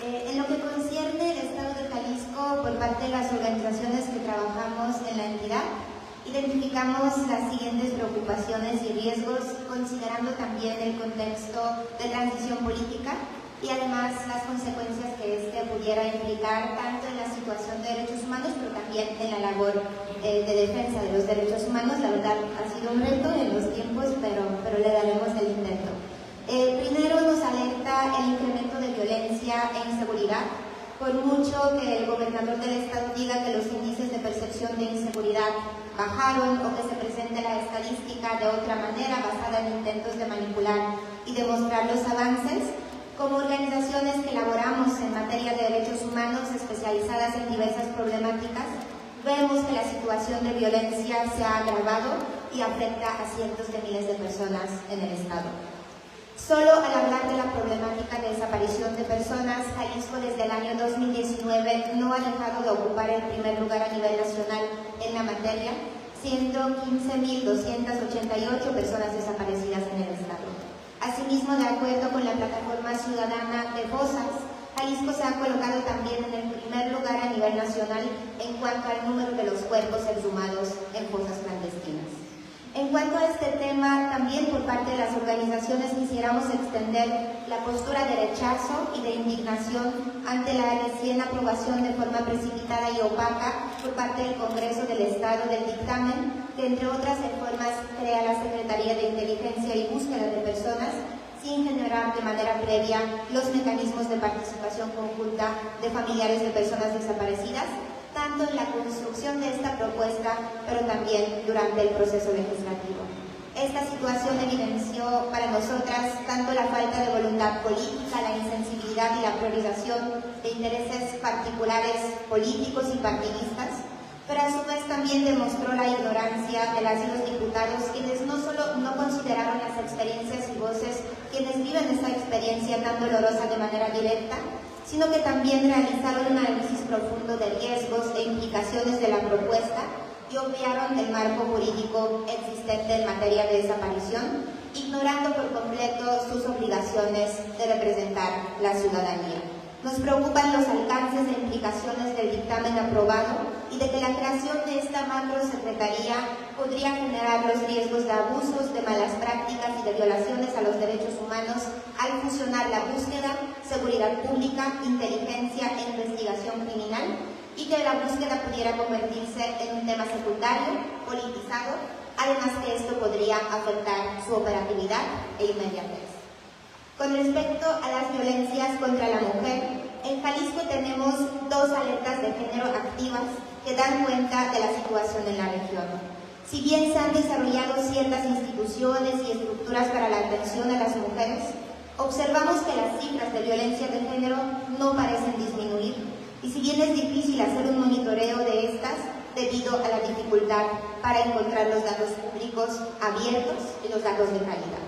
En lo que concierne el Estado de Jalisco, por parte de las organizaciones que trabajamos en la entidad, identificamos las siguientes preocupaciones y riesgos, considerando también el contexto de transición política y además las consecuencias que pudiera implicar tanto en la situación de derechos humanos, pero también en la labor de defensa de los derechos humanos. La verdad ha sido un reto en los tiempos, pero le daremos el intento. Primero nos alerta el incremento de violencia e inseguridad. Por mucho que el gobernador del estado diga que los índices de percepción de inseguridad bajaron o que se presente la estadística de otra manera basada en intentos de manipular y demostrar los avances, como organizaciones que elaboramos en materia de derechos humanos especializadas en diversas problemáticas, vemos que la situación de violencia se ha agravado y afecta a cientos de miles de personas en el estado. Solo al hablar de la problemática de desaparición de personas, Jalisco desde el año 2019 no ha dejado de ocupar el primer lugar a nivel nacional en la materia, siendo 15.288 personas desaparecidas en el estado. Asimismo, de acuerdo con la plataforma ciudadana de Fosas, Jalisco se ha colocado también en el primer lugar a nivel nacional en cuanto al número de los cuerpos exhumados en fosas clandestinas. En cuanto a este tema, también por parte de las organizaciones quisiéramos extender la postura de rechazo y de indignación ante la recién aprobación de forma precipitada y opaca por parte del Congreso del Estado del dictamen, que entre otras reformas crea la Secretaría de Inteligencia y Búsqueda de Personas, sin generar de manera previa los mecanismos de participación conjunta de familiares de personas desaparecidas, tanto en la construcción de esta propuesta, pero también durante el proceso legislativo. Esta situación evidenció para nosotras tanto la falta de voluntad política, la insensibilidad y la priorización de intereses particulares políticos y partidistas, pero a su vez también demostró la ignorancia de las y los diputados, quienes no solo no consideraron las experiencias y voces quienes viven esta experiencia tan dolorosa de manera directa, sino que también realizaron un análisis profundo de riesgos e implicaciones de la propuesta y obviaron el marco jurídico existente en materia de desaparición, ignorando por completo sus obligaciones de representar la ciudadanía. Nos preocupan los alcances e implicaciones del dictamen aprobado, y de que la creación de esta macrosecretaría podría generar los riesgos de abusos, de malas prácticas y de violaciones a los derechos humanos al fusionar la búsqueda, seguridad pública, inteligencia e investigación criminal, y que la búsqueda pudiera convertirse en un tema secundario, politizado, además que esto podría afectar su operatividad e inmediatez. Con respecto a las violencias contra la mujer, en Jalisco tenemos 2 alertas de género activas que dan cuenta de la situación en la región. Si bien se han desarrollado ciertas instituciones y estructuras para la atención a las mujeres, observamos que las cifras de violencia de género no parecen disminuir, y si bien es difícil hacer un monitoreo de estas debido a la dificultad para encontrar los datos públicos abiertos y los datos de calidad.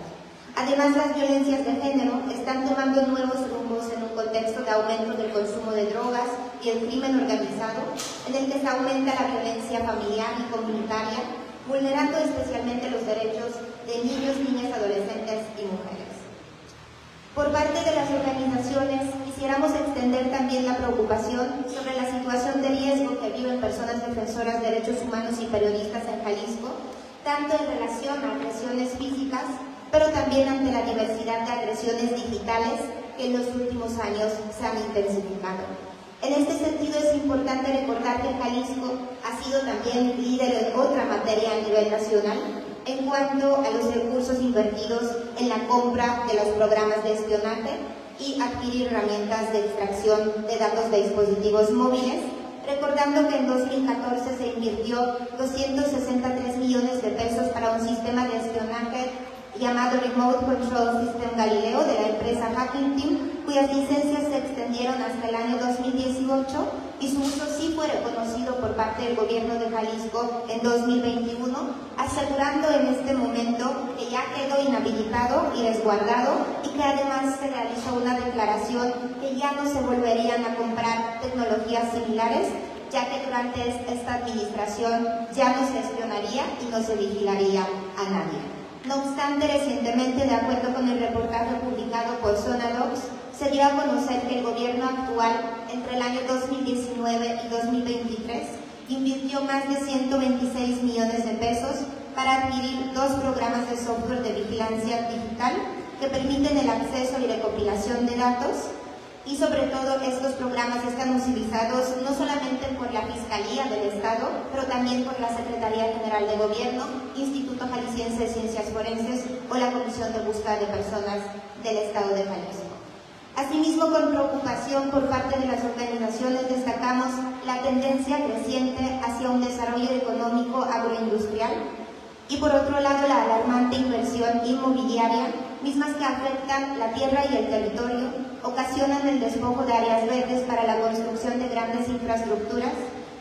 Además, las violencias de género están tomando nuevos rumbos en un contexto de aumento del consumo de drogas y el crimen organizado, en el que se aumenta la violencia familiar y comunitaria, vulnerando especialmente los derechos de niños, niñas, adolescentes y mujeres. Por parte de las organizaciones, quisiéramos extender también la preocupación sobre la situación de riesgo que viven personas defensoras de derechos humanos y periodistas en Jalisco, tanto en relación a agresiones físicas, pero también ante la diversidad de agresiones digitales que en los últimos años se han intensificado. En este sentido, es importante recordar que Jalisco ha sido también líder en otra materia a nivel nacional en cuanto a los recursos invertidos en la compra de los programas de espionaje y adquirir herramientas de extracción de datos de dispositivos móviles, recordando que en 2014 se invirtió 263 millones de pesos para un sistema de espionaje llamado Remote Control System Galileo de la empresa Hacking Team, cuyas licencias se extendieron hasta el año 2018 y su uso sí fue reconocido por parte del gobierno de Jalisco en 2021, asegurando en este momento que ya quedó inhabilitado y resguardado y que además se realizó una declaración que ya no se volverían a comprar tecnologías similares, ya que durante esta administración ya no se espionaría y no se vigilaría a nadie. No obstante, recientemente, de acuerdo con el reportaje publicado por Sonadox, se dio a conocer que el gobierno actual, entre el año 2019 y 2023, invirtió más de 126 millones de pesos para adquirir 2 programas de software de vigilancia digital que permiten el acceso y recopilación de datos. Y sobre todo, estos programas están utilizados no solamente por la Fiscalía del Estado, pero también por la Secretaría General de Gobierno, Instituto Jalisciense de Ciencias Forenses o la Comisión de Búsqueda de Personas del Estado de Jalisco. Asimismo, con preocupación por parte de las organizaciones, destacamos la tendencia creciente hacia un desarrollo económico agroindustrial y, por otro lado, la alarmante inversión inmobiliaria, mismas que afectan la tierra y el territorio, ocasionan el despojo de áreas verdes para la construcción de grandes infraestructuras,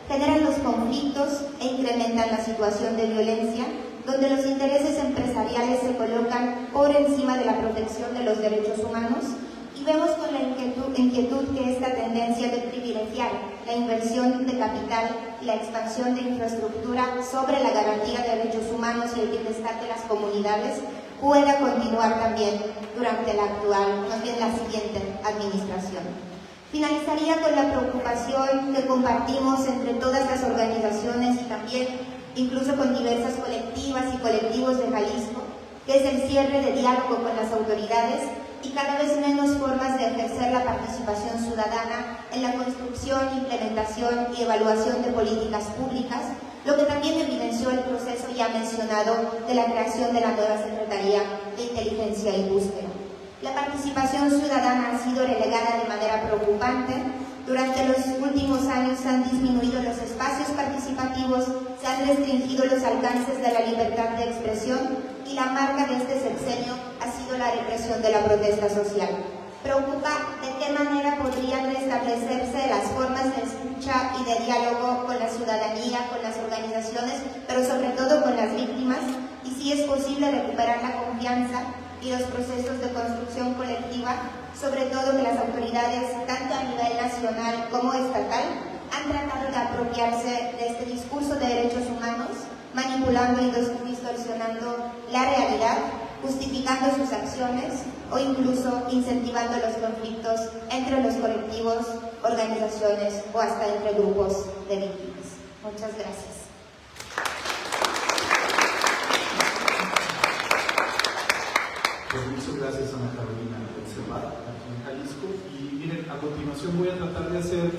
generan los conflictos e incrementan la situación de violencia, donde los intereses empresariales se colocan por encima de la protección de los derechos humanos, y vemos con la inquietud que esta tendencia de privilegiar la inversión de capital y la expansión de infraestructura sobre la garantía de derechos humanos y el bienestar de las comunidades pueda continuar también durante la actual, más bien la siguiente administración. Finalizaría con la preocupación que compartimos entre todas las organizaciones y también incluso con diversas colectivas y colectivos de Jalisco, que es el cierre de diálogo con las autoridades y cada vez menos formas de ejercer la participación ciudadana en la construcción, implementación y evaluación de políticas públicas, lo que también evidenció el proceso ya mencionado de la creación de la nueva Secretaría de Inteligencia y Búsqueda. La participación ciudadana ha sido relegada de manera preocupante. Durante los últimos años se han disminuido los espacios participativos, se han restringido los alcances de la libertad de expresión y la marca de este sexenio ha sido la represión de la protesta social. Preocupa de qué manera podrían restablecerse las formas de escucha y de diálogo con la ciudadanía, con las organizaciones, pero sobre todo con las víctimas, y si es posible recuperar la confianza y los procesos de construcción colectiva, sobre todo que las autoridades, tanto a nivel nacional como estatal, han tratado de apropiarse de este discurso de derechos humanos, manipulando y distorsionando la realidad, justificando sus acciones o incluso incentivando los conflictos entre los colectivos, organizaciones o hasta entre grupos de víctimas. Muchas gracias. Pues muchas gracias, Ana Carolina Cervat, aquí en Jalisco. Y miren, a continuación voy a tratar de hacer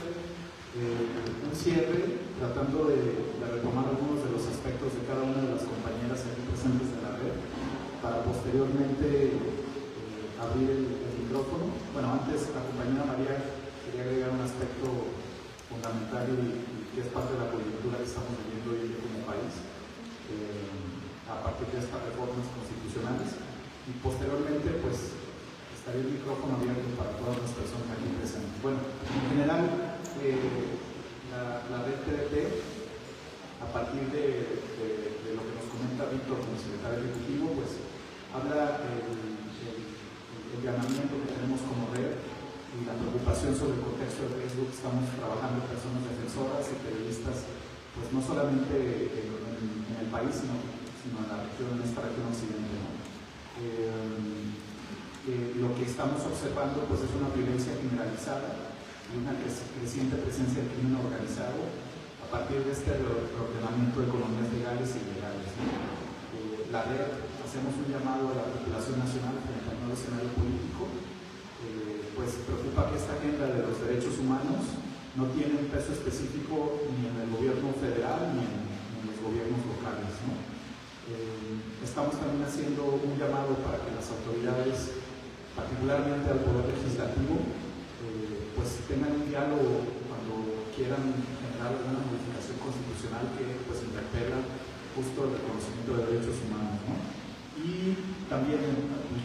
un cierre, tratando de retomar algunos de los aspectos de cada una de las compañeras aquí presentes de la red, para posteriormente abrir el micrófono. Bueno, antes la compañera María quería agregar un aspecto fundamental y que es parte de la coyuntura que estamos viviendo hoy como país, a partir de estas reformas constitucionales. Y posteriormente, pues, estaría el micrófono abierto para todas las personas aquí presentes. Bueno, en general, la red TDT, a partir de lo que nos comenta Víctor como secretario ejecutivo, pues, habla el llamamiento que tenemos como red y la preocupación sobre el contexto de riesgo que estamos trabajando personas defensoras y periodistas, pues, no solamente en el país, sino en la región, en esta región occidente, ¿no? Lo que estamos observando pues es una violencia generalizada y una creciente presencia del crimen organizado a partir de este reordenamiento de economías legales y ilegales. La red, hacemos un llamado a la articulación nacional frente al nuevo escenario político, pues preocupa que esta agenda de los derechos humanos no tiene un peso específico ni en el gobierno federal ni en los gobiernos locales, ¿no? Estamos también haciendo un llamado para que las autoridades, particularmente al Poder Legislativo, pues tengan un diálogo cuando quieran generar alguna modificación constitucional que pues interpela justo el reconocimiento de derechos humanos, ¿no? Y también,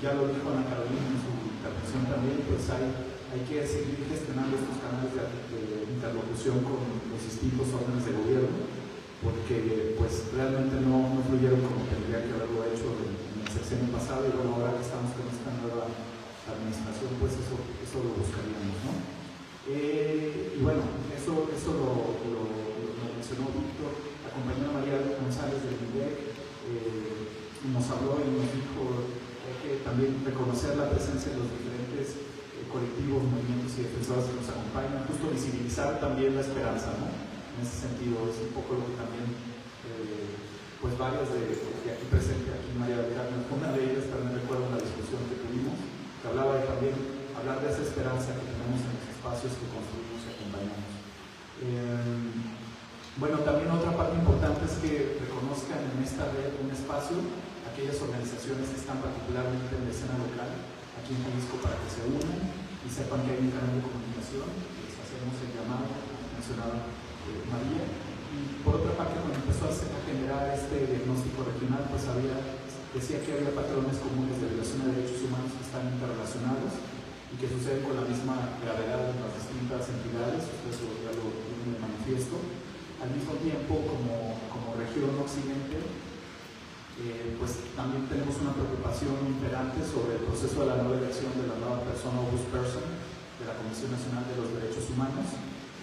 ya lo dijo Ana Carolina en su intervención también, pues hay que seguir gestionando estos canales de interlocución con los distintos órdenes de gobierno, porque pues realmente no fluyeron como tendría que haberlo hecho en el sexenio pasado, y bueno, ahora que estamos con esta nueva administración, pues eso lo buscaríamos, ¿no? Y bueno, eso lo mencionó Víctor. La compañera María González del INDEC nos habló y nos dijo que también reconocer la presencia de los diferentes colectivos, movimientos y defensores que nos acompañan, justo visibilizar también la esperanza, ¿no? En ese sentido, es un poco lo que también, pues varias de aquí presente, aquí María del Carmen, una de ellas también recuerdo la discusión que tuvimos, que hablaba de también hablar de esa esperanza que tenemos en los espacios que construimos y acompañamos. Bueno, también otra parte importante es que reconozcan en esta red un espacio aquellas organizaciones que están particularmente en la escena local, aquí en Jalisco, para que se unan y sepan que hay un canal de comunicación, les hacemos el llamado, mencionaba María. Y por otra parte, cuando empezó a generar este diagnóstico regional, pues decía que había patrones comunes de violación de derechos humanos que están interrelacionados y que suceden con la misma gravedad en las distintas entidades, ustedes ya lo tienen de manifiesto. Al mismo tiempo, como región occidente, pues también tenemos una preocupación imperante sobre el proceso de la nueva elección de la nueva persona o person de la Comisión Nacional de los Derechos Humanos,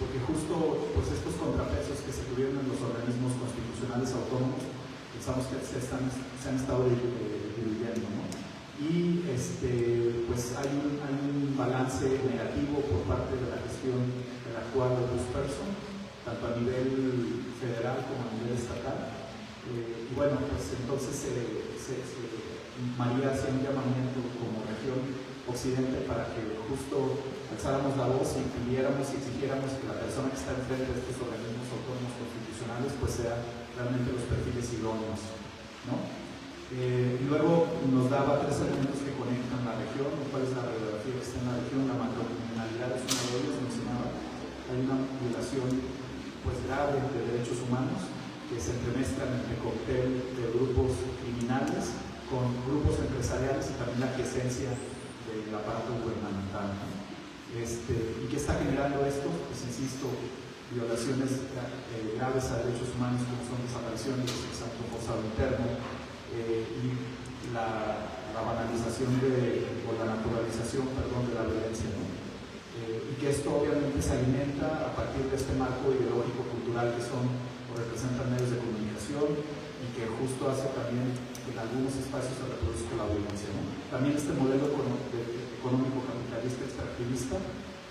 porque justo pues estos contrapesos que se tuvieron en los organismos constitucionales autónomos, pensamos que se han estado dividiendo, ¿no? Y pues hay un balance negativo por parte de la gestión del actual person, tanto a nivel federal como a nivel estatal. Y bueno, pues entonces María hacía un llamamiento como región occidente para que justo alzáramos la voz y pidiéramos y exigiéramos que la persona que está enfrente de estos organismos autónomos constitucionales pues sea realmente los perfiles idóneos, ¿no? Y luego nos daba 3 elementos que conectan la región, cuál es la radiografía que está en la región. La macrocriminalidad es una de ellas, mencionaba. Hay una violación pues grave de derechos humanos que se entremezclan entre cóctel de grupos criminales con grupos empresariales y también la quiesencia del aparato gubernamental, ¿no? ¿Y qué está generando esto? Pues insisto, violaciones graves a derechos humanos como son desapariciones, desplazamiento forzado interno, y la banalización o la naturalización, de la violencia, ¿no? Y que esto obviamente se alimenta a partir de este marco ideológico cultural que son o representan medios de comunicación y que justo hace también que en algunos espacios se reproduzca la violencia, ¿no? También este modelo económico capitalista extractivista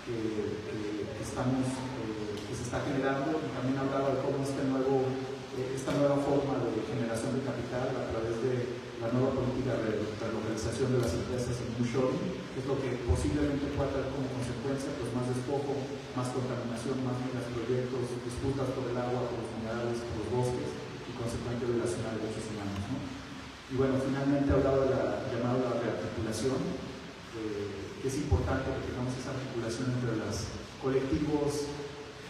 que se está generando, y también hablaba de cómo esta nueva forma de generación de capital a través de la nueva política de relocalización de las empresas en nearshoring, es lo que posiblemente pueda traer como consecuencia pues, más despojo, más contaminación, más megaproyectos, disputas por el agua, por los minerales, por los bosques y consecuente violación a derechos humanos, ¿no? Y bueno, finalmente hablaba de la llamada rearticulación, que es importante que tengamos esa articulación entre los colectivos,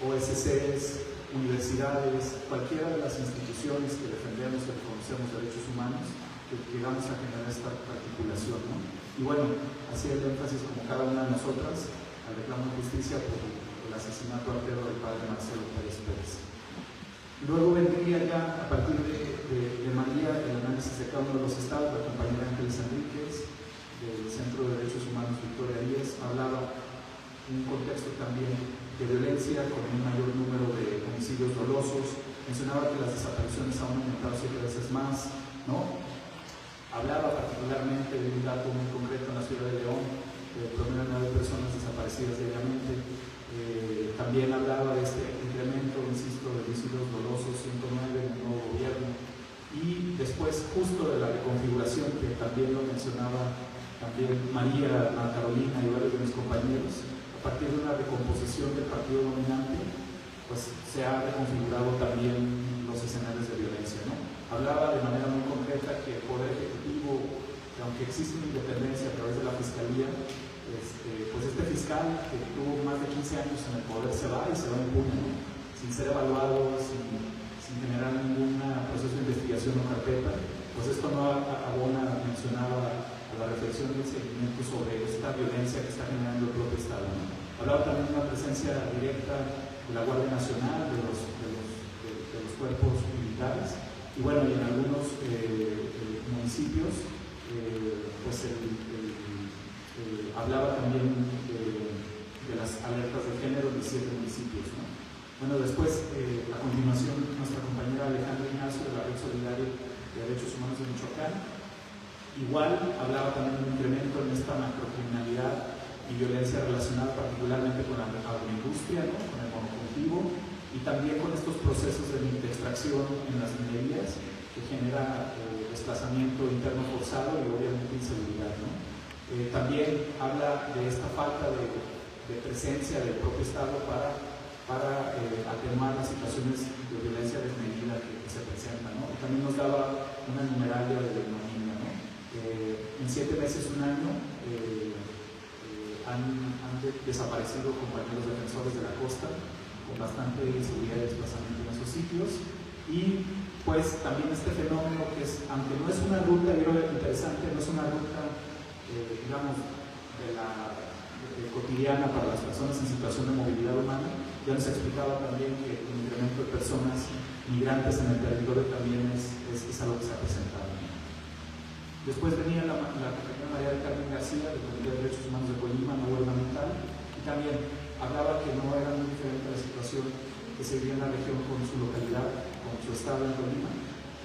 OSCs, universidades, cualquiera de las instituciones que defendemos y reconocemos derechos humanos, que llegamos a generar esta articulación, ¿no? Y bueno, hacía el énfasis como cada una de nosotras al reclamo de justicia por el asesinato artero del padre Marcelo Pérez Pérez. Luego vendría ya, a partir de María, el análisis de cada uno de los estados. La compañera Ángeles Enríquez, del Centro de Derechos Humanos Victoria Díaz, hablaba en un contexto también de violencia con un mayor número de homicidios dolosos, mencionaba que las desapariciones han aumentado 7 veces más, ¿no? Hablaba particularmente de un dato muy concreto en la ciudad de León, de promedio de 9 personas desaparecidas diariamente. También hablaba de este incremento, insisto, de homicidios dolosos, 109 en el nuevo gobierno. Y después, justo de la reconfiguración, que también lo mencionaba también María, Ana Carolina y varios de mis compañeros, a partir de una recomposición del partido dominante, pues se ha reconfigurado también los escenarios de violencia, ¿no? Hablaba de manera muy concreta que el Poder Ejecutivo, que aunque existe una independencia a través de la Fiscalía, pues este fiscal que tuvo más de 15 años en el poder se va y se va impune, ¿no? Sin ser evaluado, sin generar ningún proceso de investigación o carpeta. Pues esto no abona, mencionaba, a la reflexión y el seguimiento sobre esta violencia que está generando el propio Estado, ¿no? Hablaba también de una presencia directa de la Guardia Nacional, de los cuerpos militares. Y bueno, y en algunos municipios, pues hablaba también de las alertas de género en 17 municipios, ¿no? Bueno, después, a continuación, nuestra compañera Alejandra Ignacio de la Red Solidaria de Derechos Humanos de Michoacán, igual hablaba también de un incremento en esta macrocriminalidad y violencia relacionada particularmente con la agroindustria, ¿no? Con el monocultivo, y también con estos procesos de extracción en las minerías que genera desplazamiento interno forzado y obviamente inseguridad, ¿no? También habla de esta falta de presencia del propio Estado para atenuar las situaciones de violencia desmedida que se presentan, ¿no? También nos daba una numeralia de la ignominia, ¿no? En 7 meses, un año, han desaparecido compañeros defensores de la costa, con bastante inseguridad y desplazamiento en esos sitios. Y pues también este fenómeno que es, aunque no es una ruta, yo creo que interesante, no es una ruta, digamos, cotidiana para las personas en situación de movilidad humana, ya nos explicaba también que el incremento de personas migrantes en el territorio también es algo que se ha presentado. Después venía la compañera María del Carmen García, del Comité de Derechos Humanos de Colima, no gubernamental, y también hablaba que no era muy diferente la situación que se vivía en la región con su localidad, con su estado en Colima,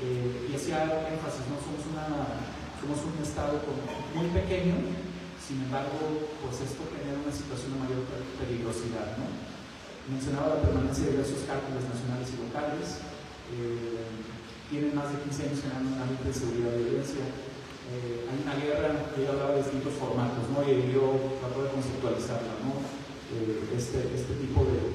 y hacía énfasis, ¿no? Somos un estado muy pequeño, sin embargo, pues esto genera una situación de mayor peligrosidad, ¿no? Mencionaba la permanencia de diversos cárteles nacionales y locales, tienen más de 15 años generando un ámbito de seguridad y violencia. Hay una guerra, ella hablaba de distintos formatos, ¿no? Y yo trato de conceptualizarla, ¿no? Este tipo de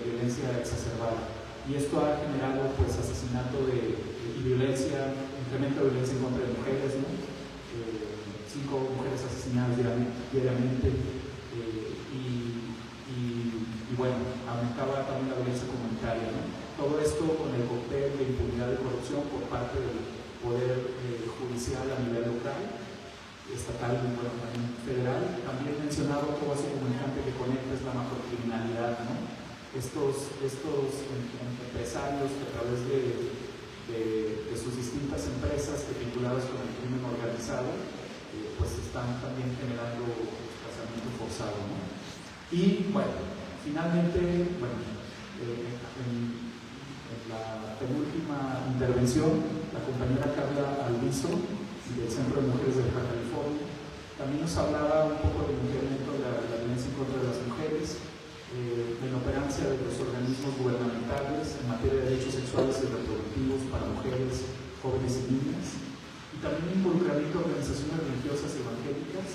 violencia exacerbada. Y esto ha generado, pues, asesinato y violencia, incremento de violencia en contra de mujeres, ¿no? 5 mujeres asesinadas diariamente, y bueno, aumentaba también la violencia comunitaria, ¿no? Todo esto con el cóctel de impunidad y corrupción por parte del Poder Judicial a nivel local, estatal y bueno, también federal. También mencionaba como ese comunicante que conecta es la macrocriminalidad, ¿no? Estos empresarios que a través de sus distintas empresas vinculadas con el crimen organizado, pues están también generando desplazamiento forzado, ¿no? Y bueno, finalmente, bueno, en la penúltima intervención, la compañera Carla Alviso, del Centro de Mujeres de Baja California, también nos hablaba un poco del incremento de la violencia en contra de las mujeres, la inoperancia de los organismos gubernamentales en materia de derechos sexuales y reproductivos para mujeres, jóvenes y niñas, y también involucramiento de organizaciones religiosas y evangélicas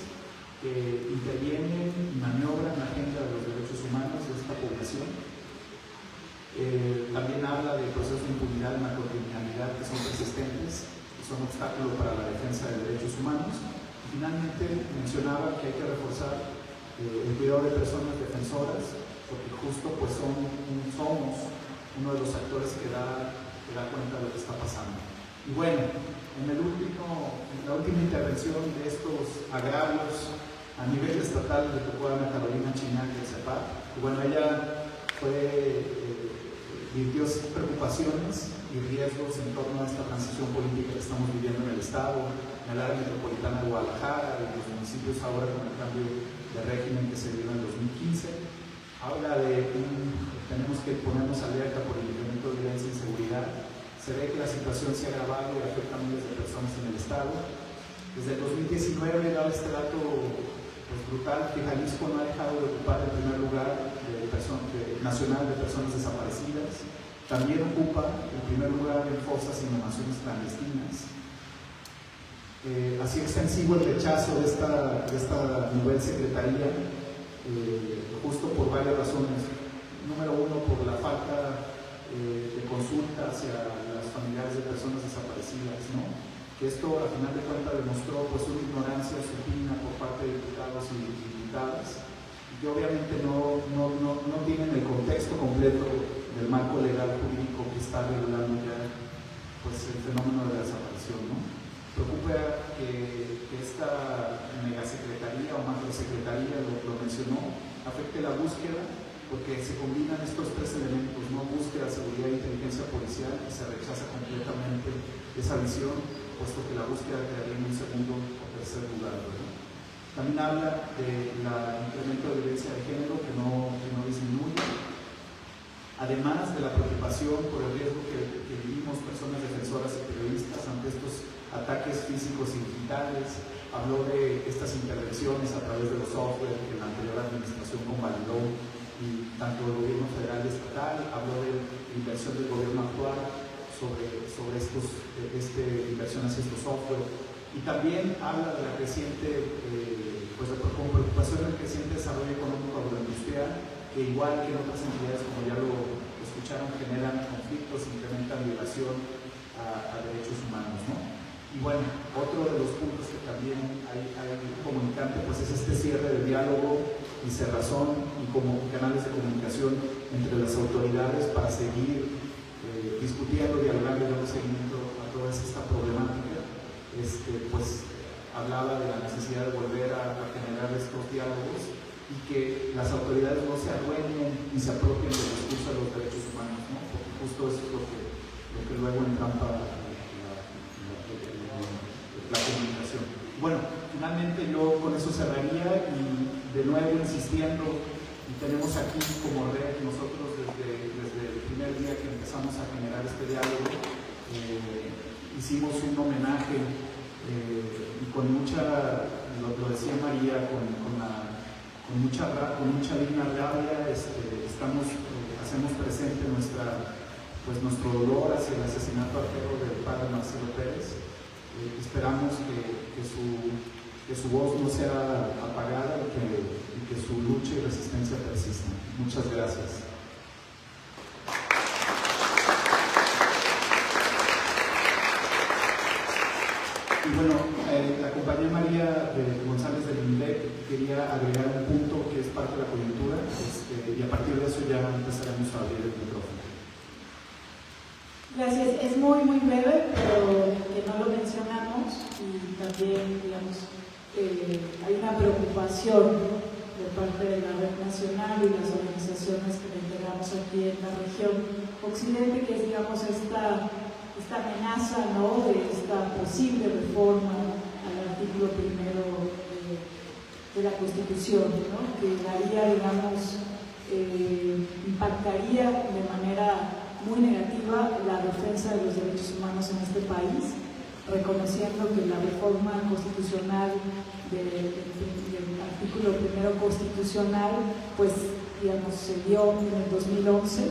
que intervienen y maniobran la agenda de los derechos humanos de esta población. También habla de procesos de impunidad y narcocriminalidad que son persistentes y son obstáculos para la defensa de derechos humanos. Y finalmente mencionaba que hay que reforzar el cuidado de personas defensoras, porque justo pues somos uno de los actores que da cuenta de lo que está pasando. Y bueno, en la última intervención de estos agravios a nivel estatal, le tocó a Ana Carolina Chinac del CEPAC. Y bueno, ella vivió preocupaciones y riesgos en torno a esta transición política que estamos viviendo en el Estado, en el área metropolitana de Guadalajara y los municipios ahora con el cambio de régimen que se dio en el 2015. Habla de tenemos que ponernos alerta por el incremento de violencia e inseguridad. Se ve que la situación se ha agravado y afecta a miles de personas en el Estado. Desde el 2019 daba este dato pues, brutal, que Jalisco no ha dejado de ocupar el primer lugar nacional de personas desaparecidas. También ocupa el primer lugar en fosas y inhumaciones clandestinas. Así extensivo el rechazo de esta nivel secretaría, justo por varias razones. Número uno, por la falta de consulta hacia las familiares de personas desaparecidas, ¿no? Que esto, a final de cuentas, demostró pues, una ignorancia supina por parte de diputados y diputadas, y que obviamente no tienen el contexto completo del marco legal jurídico que está regulando ya pues, el fenómeno de la desaparición, ¿no? Preocupa que esta megasecretaría o macrosecretaría, lo mencionó, afecte la búsqueda, porque se combinan estos tres elementos, ¿no? Búsqueda, seguridad e inteligencia policial, y se rechaza completamente esa visión, puesto que la búsqueda quedaría en un segundo o tercer lugar, ¿verdad? También habla del incremento de violencia de género que no disminuye, además de la preocupación por el riesgo que vivimos personas defensoras y periodistas ante estos ataques físicos y digitales. Habló de estas intervenciones a través de los software que la anterior administración convalidó, y tanto el gobierno federal y estatal. Habló de la inversión del gobierno actual sobre inversión hacia estos software, y también habla de la creciente, con preocupación del creciente desarrollo económico agroindustrial, que igual que en otras entidades, como ya lo escucharon, generan conflictos, incrementan violación a derechos humanos, ¿no? Y bueno, otro de los puntos que también hay comunicante, pues es este cierre del diálogo y cerrazón y como canales de comunicación entre las autoridades para seguir discutiendo, dialogando y dando seguimiento a toda esta problemática. Pues hablaba de la necesidad de volver a generar estos diálogos y que las autoridades no se adueñen ni se apropien del discurso de los derechos humanos, ¿no? Porque justo eso es lo que luego entrampa la comunicación. Bueno, finalmente yo con eso cerraría, y de nuevo insistiendo, y tenemos aquí como red nosotros desde el primer día que empezamos a generar este diálogo, hicimos un homenaje y con mucha, lo decía María, con mucha digna rabia, hacemos presente nuestro dolor hacia el asesinato artero del padre Marcelo Pérez. Esperamos que su voz no sea apagada y que su lucha y resistencia persistan. Muchas gracias. Y bueno, la compañera María González del INDEC quería agregar un punto que es parte de la coyuntura, y a partir de eso ya empezaremos a abrir el micrófono. Gracias. Es muy breve, pero que no lo mencionamos, y también, digamos, hay una preocupación de parte de la Red Nacional y las organizaciones que integramos aquí en la región occidente, que es, digamos, esta amenaza, ¿no?, de esta posible reforma al artículo primero de la Constitución, ¿no?, que daría, digamos, impactaría de manera muy negativa la defensa de los derechos humanos en este país, reconociendo que la reforma constitucional del artículo primero constitucional pues digamos, se dio en el 2011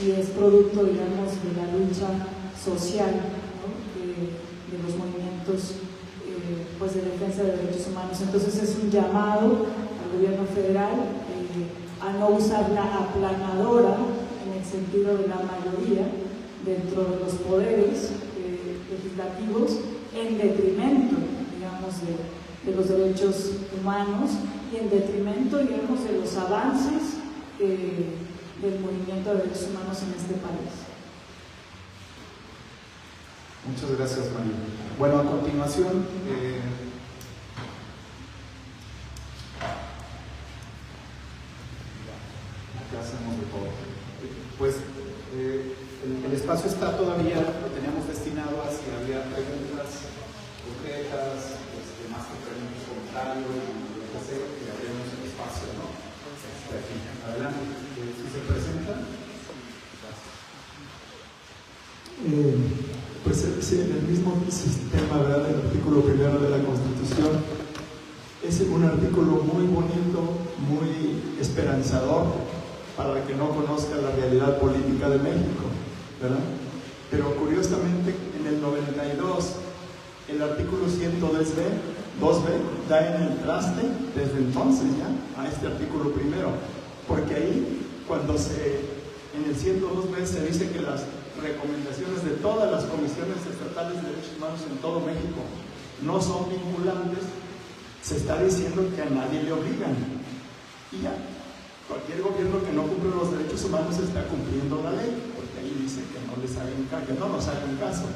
y es producto, digamos, de la lucha social, ¿no? de los movimientos pues de defensa de derechos humanos. Entonces es un llamado al gobierno federal a no usar la aplanadora en el sentido de la mayoría dentro de los poderes legislativos en detrimento, digamos, de los derechos humanos y en detrimento, digamos, de los avances del movimiento de derechos humanos en este país. Muchas gracias, María. Bueno, a continuación, acá hacemos de todo. Pues el espacio está todavía, lo teníamos destinado a si había preguntas concretas, más que preguntas, comentarios, lo que sea, que abrimos el espacio, ¿no? Aquí, adelante. Si se presentan. Pues sí, en el mismo sistema, ¿verdad?, del artículo 1 de la Constitución, es un artículo muy bonito, muy esperanzador para el que no conozca la realidad política de México, ¿verdad? Pero curiosamente, en el 92, el artículo 102B da en el traste desde entonces ya a este artículo 1, porque ahí, cuando en el 102B se dice que las recomendaciones de todas las comisiones estatales de derechos humanos en todo México no son vinculantes, se está diciendo que a nadie le obligan. Y ya, cualquier gobierno que no cumple los derechos humanos está cumpliendo la ley, porque ahí dice que no les hagan caso, que no nos hagan caso.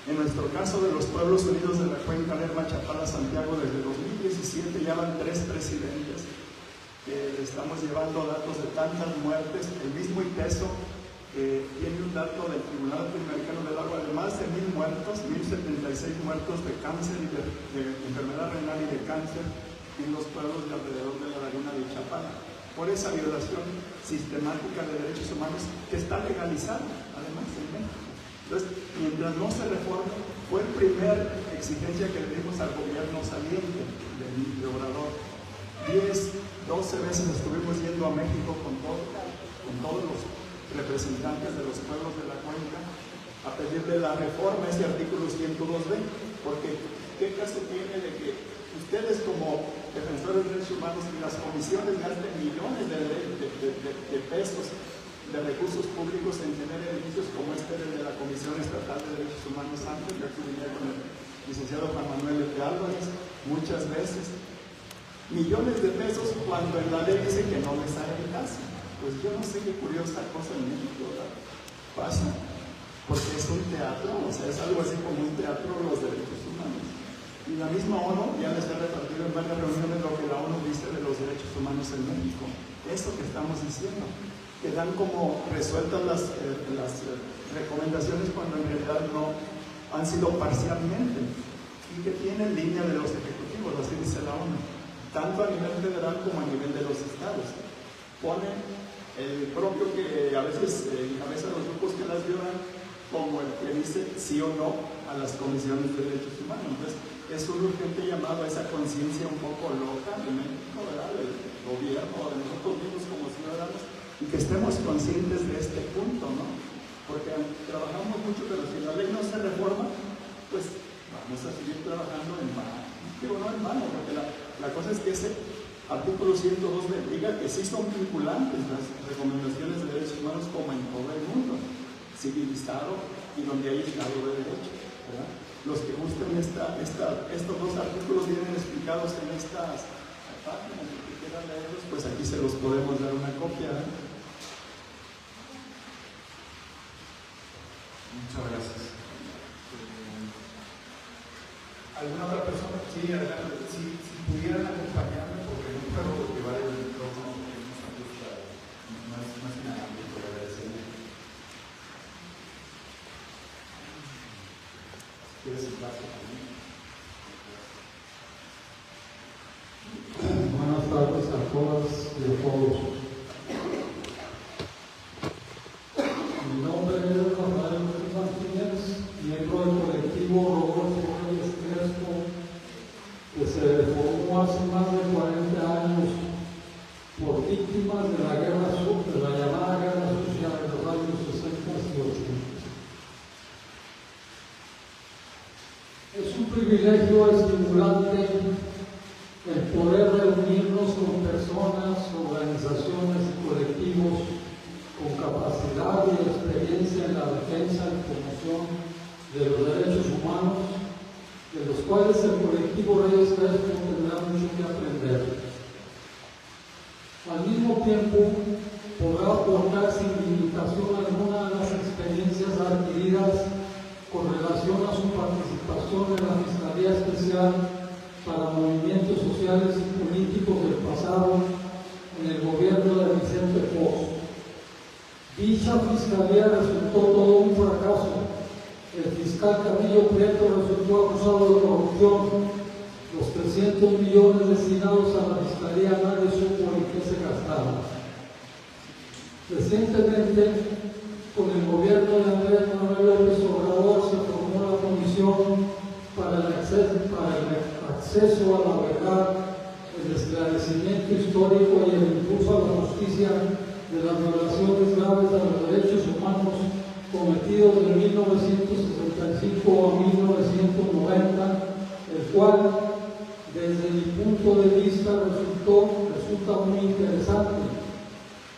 En nuestro caso de los pueblos unidos de la Cuenca Lerma, Chapala, Santiago, desde 2017 ya van 3 presidentes que le estamos llevando datos de tantas muertes. El mismo ITESO tiene un dato del Tribunal Interamericano del Agua de más de 1,000 muertos, 1,076 muertos de cáncer y de enfermedad renal y de cáncer en los pueblos de alrededor de la laguna de Chapala, por esa violación sistemática de derechos humanos que está legalizada, además, en México. Entonces, mientras no se reforme, fue la primera exigencia que le dimos al gobierno saliente del Obrador. 10, 12 veces estuvimos yendo a México con todos los representantes de los pueblos de la cuenca a pedirle la reforma a ese artículo 102B, porque ¿qué caso tiene de que ustedes como defensores de derechos humanos y las comisiones gasten millones de pesos de recursos públicos en tener edificios como este de la Comisión Estatal de Derechos Humanos antes? Yo aquí venía con el licenciado Juan Manuel Álvarez muchas veces, millones de pesos, cuando en la ley dice que no les hagan caso. Pues yo no sé qué curiosa cosa en México pasa, porque es un teatro, o sea, es algo así como un teatro de los derechos humanos. Y la misma ONU ya les ha repartido en varias reuniones lo que la ONU dice de los derechos humanos en México. Eso que estamos diciendo, que dan como resueltas las recomendaciones cuando en realidad no han sido parcialmente, y que tienen línea de los ejecutivos, así dice la ONU, tanto a nivel federal como a nivel de los estados. Pone el propio que a veces encabeza los grupos que las violan como el que dice sí o no a las comisiones de derechos humanos. Entonces, es un urgente llamado a esa conciencia un poco loca de México, ¿verdad?, del gobierno, de nosotros mismos como ciudadanos, y que estemos conscientes de este punto, ¿no? Porque trabajamos mucho, pero si la ley no se reforma, pues vamos a seguir trabajando en vano. Digo, no en vano, porque la cosa es que ese artículo 102 diga que sí son vinculantes las recomendaciones de derechos humanos como en todo el mundo civilizado y donde hay Estado de Derecho, ¿verdad? Los que gusten estos 2 artículos vienen explicados en estas páginas, los que quieran leerlos, pues aquí se los podemos dar una copia, ¿eh? Muchas gracias. ¿Alguna otra persona? Sí, adelante. Si pudieran acompañarme, porque no puedo llevar el micrófono, porque no es inalámbrico, le agradecerle. ¿Quieres el plazo también? Buenas tardes a todas y a todos. Mi nombre es Rafael Martínez, miembro del colectivo Rodolfo Reyes Crespo, que se formó hace más de 40 años por víctimas de la guerra privilegio estimulante el poder reunirnos con personas, organizaciones y colectivos con capacidad y experiencia en la defensa y promoción de los derechos humanos, de los cuales el colectivo Reyes Crespo tendrá mucho que aprender. Al mismo tiempo, podrá aportar sin limitación alguna de las experiencias adquiridas con relación a su participación en la Fiscalía Especial para Movimientos Sociales y Políticos del pasado en el gobierno de Vicente Fox. Dicha Fiscalía resultó todo un fracaso. El fiscal Carrillo Prieto resultó acusado de corrupción. Los 300 millones destinados a la Fiscalía nadie supo en qué se gastaron. Recientemente, con el gobierno de Andrés Manuel López Obrador, se formó la Comisión para el acceso a la verdad, el esclarecimiento histórico y el impulso a la justicia de las violaciones graves a los derechos humanos cometidos de 1965 a 1990, el cual, desde mi punto de vista, resulta muy interesante,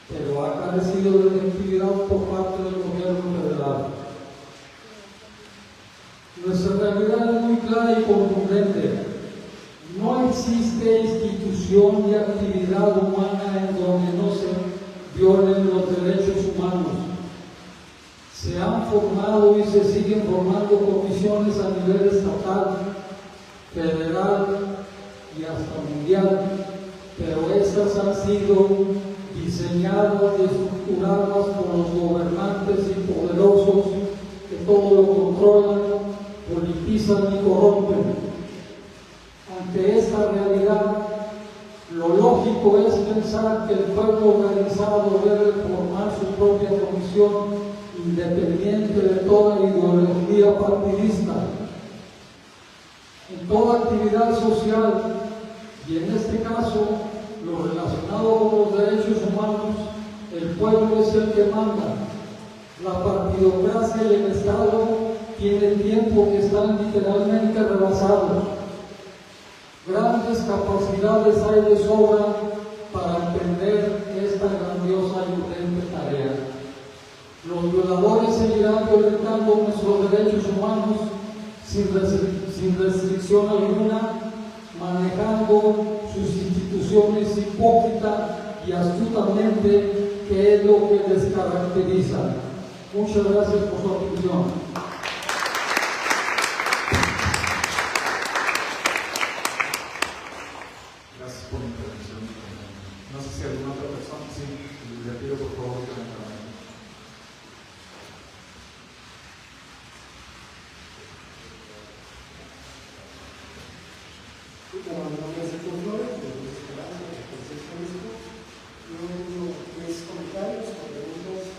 pero ha carecido de efectividad por parte del gobierno federal. Nuestra realidad es muy clara y contundente. No existe institución y actividad humana en donde no se violen los derechos humanos. Se han formado y se siguen formando comisiones a nivel estatal, federal y hasta mundial, pero estas han sido diseñadas y estructuradas por los gobernantes y poderosos que todo lo controlan, politizan y corrompen. Ante esta realidad, lo lógico es pensar que el pueblo organizado debe formar su propia comisión independiente de toda ideología partidista. En toda actividad social, y en este caso, lo relacionado con los derechos humanos, el pueblo es el que manda. La partidocracia y el Estado tienen tiempo que están literalmente rebasados. Grandes capacidades hay de sobra para emprender esta grandiosa y urgente tarea. Los violadores seguirán violentando nuestros derechos humanos sin restricción alguna, manejando sus instituciones hipócrita y astutamente, que es lo que les caracteriza. Muchas gracias por su atención. Gracias por la intervención. No sé si alguna otra persona, sí, le pido por favor que me intervenga. Bueno, mi nombre es Héctor Flores, de Luis Esperanza, de Consejo Jalisco. Yo tengo tres comentarios o preguntas.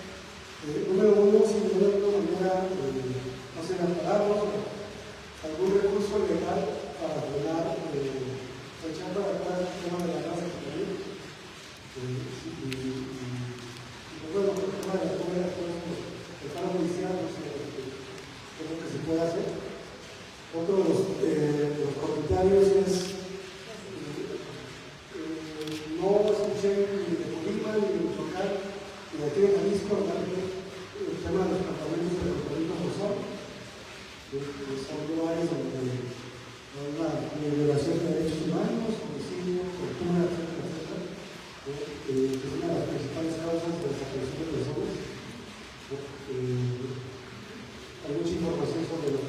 Número uno, si de alguna manera no se amparados o algún recurso legal para frenar, echar para atrás el tema de la casa que tenía. Bueno, el tema de la fuga de el paro judicial, no sé qué es lo que se puede hacer. Otro de los comentarios es, no escuché ni de Colima ni de Michoacán ni de aquí de Jalisco hablar del tema de los campamentos de reclutamiento forzado. Son lugares donde hay una violación de derechos humanos, homicidio, tortura, etcétera, etcétera, que es una de las principales causas de desaparición de personas. Hay mucha información sobre los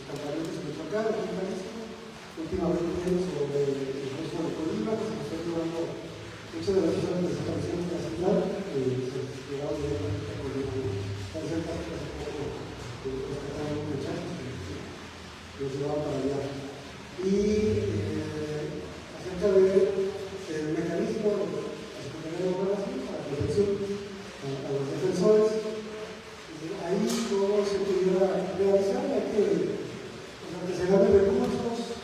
campamentos en Michoacán, aquí en Jalisco, últimamente sobre el caso de Colima, que se está llevando muchas de las personas de desaparición de la ciudad, se llevaron directamente a Colima. Para hacer caso que hace poco rescataron un muchacho que los llevaban para allá. Y acerca del mecanismo de la Secretaría de Gobernación para protección a los defensores, ahí todo se pudiera realizar, hay que se ganen recursos,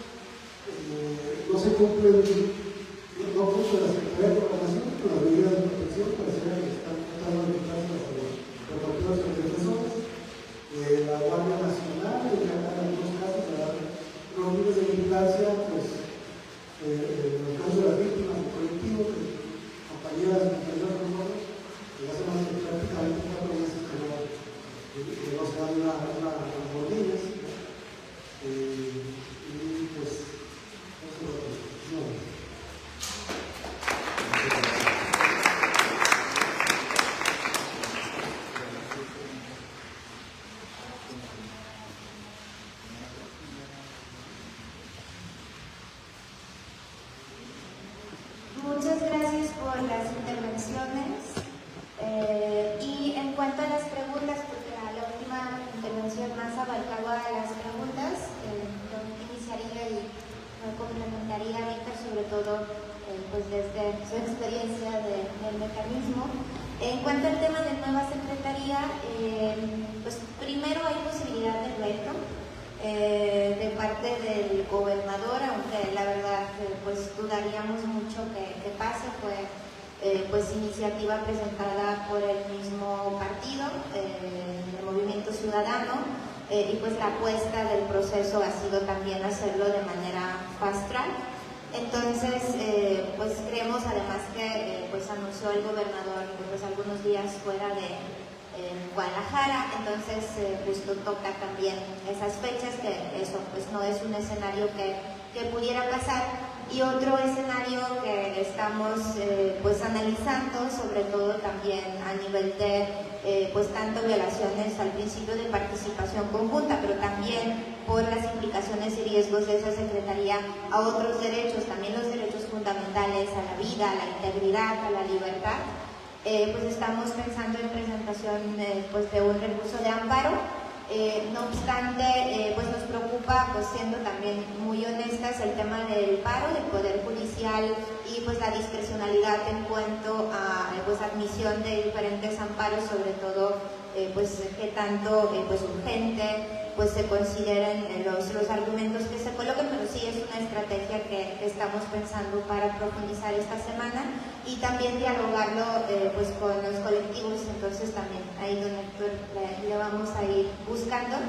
no se cumplen, no cumple la Secretaría de Gobernación con las medidas de protección, pareciera que están tratando de quitarse los protectores de los defensores. La Guardia Nacional, en algunos casos, por las intervenciones. Y en cuanto a las preguntas, porque la última intervención más abarcaba las preguntas, yo iniciaría y complementaría a Víctor, sobre todo pues desde su experiencia del mecanismo. En cuanto al tema de nueva secretaría, pues primero hay posibilidad de veto de parte del gobernador, aunque la verdad pues dudaríamos mucho que pase. Fue pues iniciativa presentada por el mismo partido, el Movimiento Ciudadano, y pues la apuesta del proceso ha sido también hacerlo de manera fast track. Entonces, pues creemos además que pues anunció el gobernador pues algunos días fuera de Guadalajara, entonces justo toca también esas fechas, que eso pues no es un escenario que pudiera pasar. Y otro escenario que estamos pues analizando, sobre todo también a nivel de pues tanto violaciones al principio de participación conjunta, pero también por las implicaciones y riesgos de esa secretaría a otros derechos, también los derechos fundamentales a la vida, a la integridad, a la libertad. Pues estamos pensando en presentación pues de un recurso de amparo. No obstante, pues nos preocupa, pues siendo también muy honestas, el tema del paro del Poder Judicial y pues la discrecionalidad en cuanto a pues admisión de diferentes amparos, sobre todo pues que tanto pues urgente pues se consideren los argumentos que se coloquen, pero sí es una estrategia que estamos pensando para profundizar esta semana y también dialogarlo pues con los colectivos. Entonces también ahí don Héctor le vamos a ir buscando.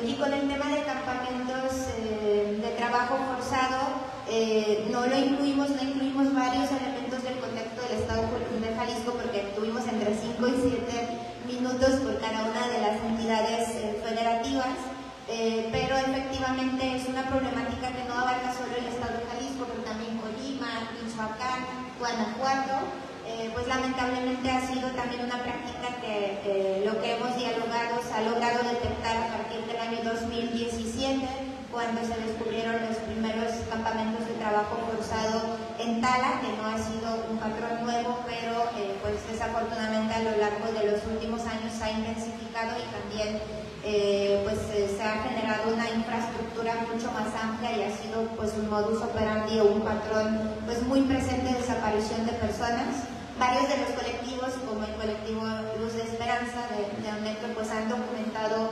Y con el tema de campamentos de trabajo forzado, no incluimos varios elementos del contexto del Estado de Jalisco, porque tuvimos entre 5 y 7 minutos por cada una de las entidades federativas, pero efectivamente es una problemática que no abarca solo el Estado de Jalisco, pero también Colima, Michoacán, Guanajuato. Pues lamentablemente ha sido también una práctica que lo que hemos dialogado se ha logrado detectar a partir del año 2017, cuando se descubrieron los primeros campamentos de trabajo forzado en Tala, que no ha sido un patrón nuevo, pero pues desafortunadamente a lo largo de los últimos años se ha intensificado y también pues se ha generado una infraestructura mucho más amplia y ha sido pues un modus operandi o un patrón pues muy presente de desaparición de personas. Varios de los colectivos, como el colectivo Luz de Esperanza de don Héctor, pues han documentado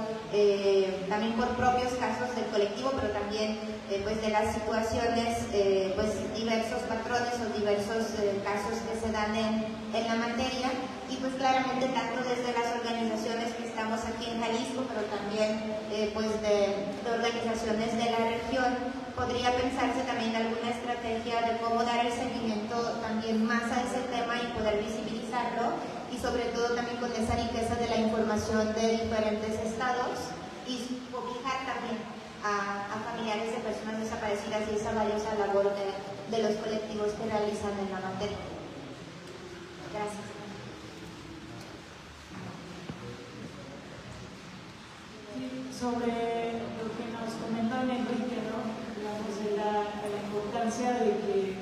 también por propios casos del colectivo, pero también pues de las situaciones, pues diversos patrones o diversos casos que se dan en la materia. Y pues claramente tanto desde las organizaciones que estamos aquí en Jalisco, pero también pues de organizaciones de la región, podría pensarse también alguna estrategia de cómo dar el seguimiento también más a ese tema y poder visibilizarlo, y sobre todo también con esa riqueza de la información de diferentes estados y cobijar también a familiares de personas desaparecidas y esa valiosa labor de los colectivos que realizan en la materia. Gracias. Sobre lo que nos comentó Enrique, ¿no? Digamos, de la importancia de que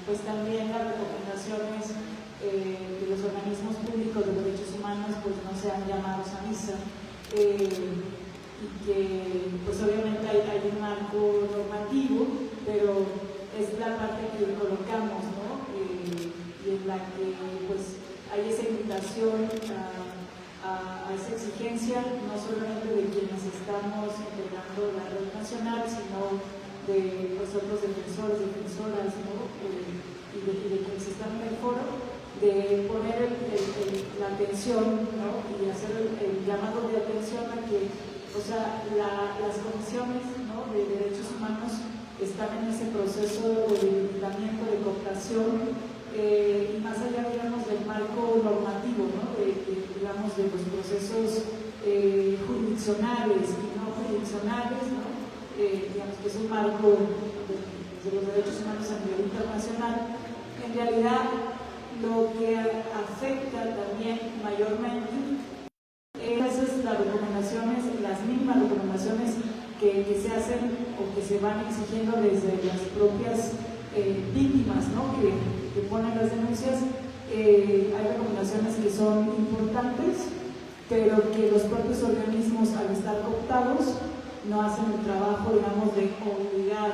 pues también las recomendaciones de los organismos públicos de derechos humanos pues no sean llamados a misa, y que pues obviamente hay un marco normativo, pero es la parte que colocamos, ¿no? Y en la que pues hay esa invitación a esa exigencia, no solamente de quienes estamos integrando la red nacional, sino de pues, otros defensores, defensoras, ¿no? y de quienes están en el foro, de poner la atención, ¿no? Y hacer el llamado de atención a que, o sea, las comisiones, ¿no? de derechos humanos están en ese proceso de debilitamiento, de cooptación, y más allá, digamos, del marco normativo, ¿no? Digamos, de los procesos jurisdiccionales y no jurisdiccionales, ¿no? Digamos que es un marco de los derechos humanos a nivel internacional. En realidad, lo que afecta también mayormente es las recomendaciones, las mínimas recomendaciones que se hacen o que se van exigiendo desde las propias víctimas, ¿no? que ponen las denuncias, hay recomendaciones que son importantes, pero que los propios organismos, al estar cooptados, no hacen el trabajo, digamos, de obligar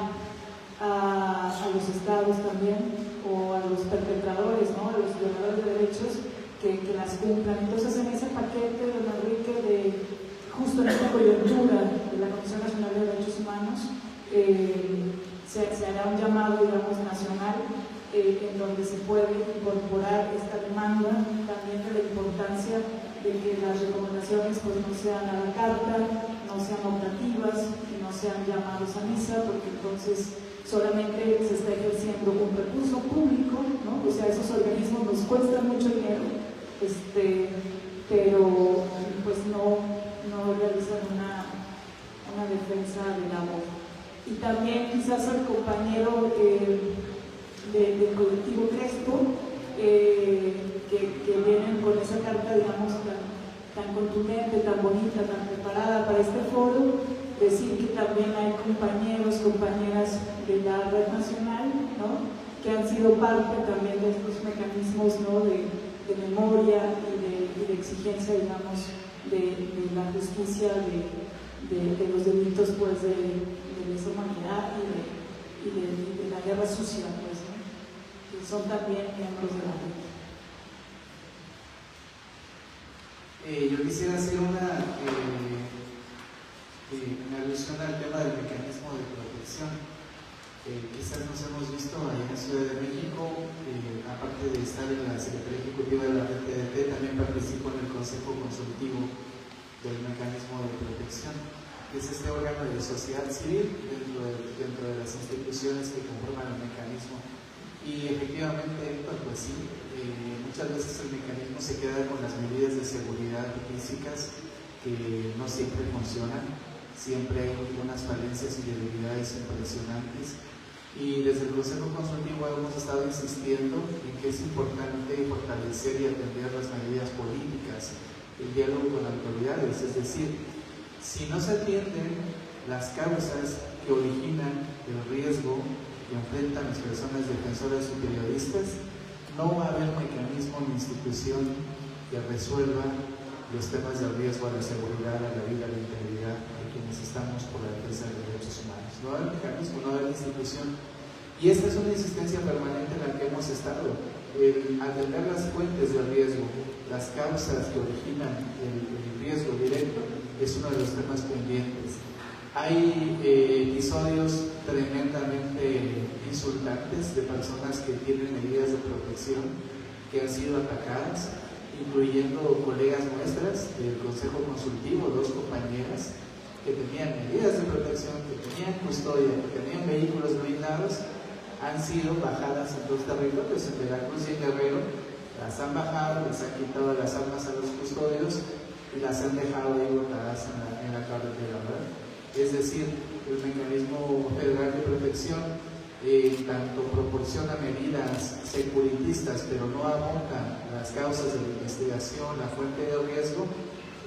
a los estados también, o a los perpetradores, ¿no?, a los violadores de derechos, que las cumplan. Entonces, en ese paquete, don Enrique, justo en esta coyuntura de la Comisión Nacional de Derechos Humanos, se hará un llamado, digamos, nacional, en donde se puede incorporar esta demanda también de la importancia de que las recomendaciones pues no sean a la carta, no sean optativas, que no sean llamados a misa, porque entonces solamente se está ejerciendo un recurso público, ¿no? O sea, esos organismos nos cuestan mucho dinero, pero pues no realizan una defensa de la voz. Y también quizás al compañero del colectivo Crespo, que vienen con esa carta, digamos, tan contundente, tan bonita, tan preparada para este foro, decir que también hay compañeras de la red nacional, ¿no?, que han sido parte también de estos mecanismos, ¿no?, de memoria y de exigencia, digamos, de la justicia de los delitos, pues, de lesa humanidad y de la guerra sucia, pues, ¿no?, que son también miembros de la red. Yo quisiera hacer una alusión al tema del mecanismo de protección. Quizás nos hemos visto allá en Ciudad de México, aparte de estar en la Secretaría Ejecutiva de la red TDT, también participo en el Consejo Consultivo del Mecanismo de Protección, que es este órgano de sociedad civil dentro de las instituciones que conforman el mecanismo. Y efectivamente, pues sí, muchas veces el mecanismo se queda con las medidas de seguridad físicas que no siempre funcionan, siempre hay unas falencias y debilidades impresionantes. Y desde el Consejo Consultivo hemos estado insistiendo en que es importante fortalecer y atender las medidas políticas, el diálogo con autoridades, es decir, si no se atienden las causas que originan el riesgo que enfrentan las personas defensoras y periodistas, no va a haber mecanismo ni institución que resuelva los temas de riesgo a la seguridad, a la vida, a la integridad de quienes estamos por la defensa de derechos humanos. No va a haber mecanismo, no va a haber institución. Y esta es una insistencia permanente en la que hemos estado. Atender las fuentes del riesgo, las causas que originan el riesgo directo, es uno de los temas pendientes. Hay episodios tremendamente insultantes de personas que tienen medidas de protección que han sido atacadas, incluyendo colegas nuestras del Consejo Consultivo, 2 compañeras que tenían medidas de protección, que tenían custodia, que tenían vehículos blindados, han sido bajadas en 2 territorios, en Veracruz y en Guerrero. Las han bajado, les han quitado las armas a los custodios y las han dejado ahí botadas en la carretera, ¿verdad? Es decir, el mecanismo federal de protección tanto proporciona medidas securitistas, pero no aborda las causas de la investigación, la fuente de riesgo,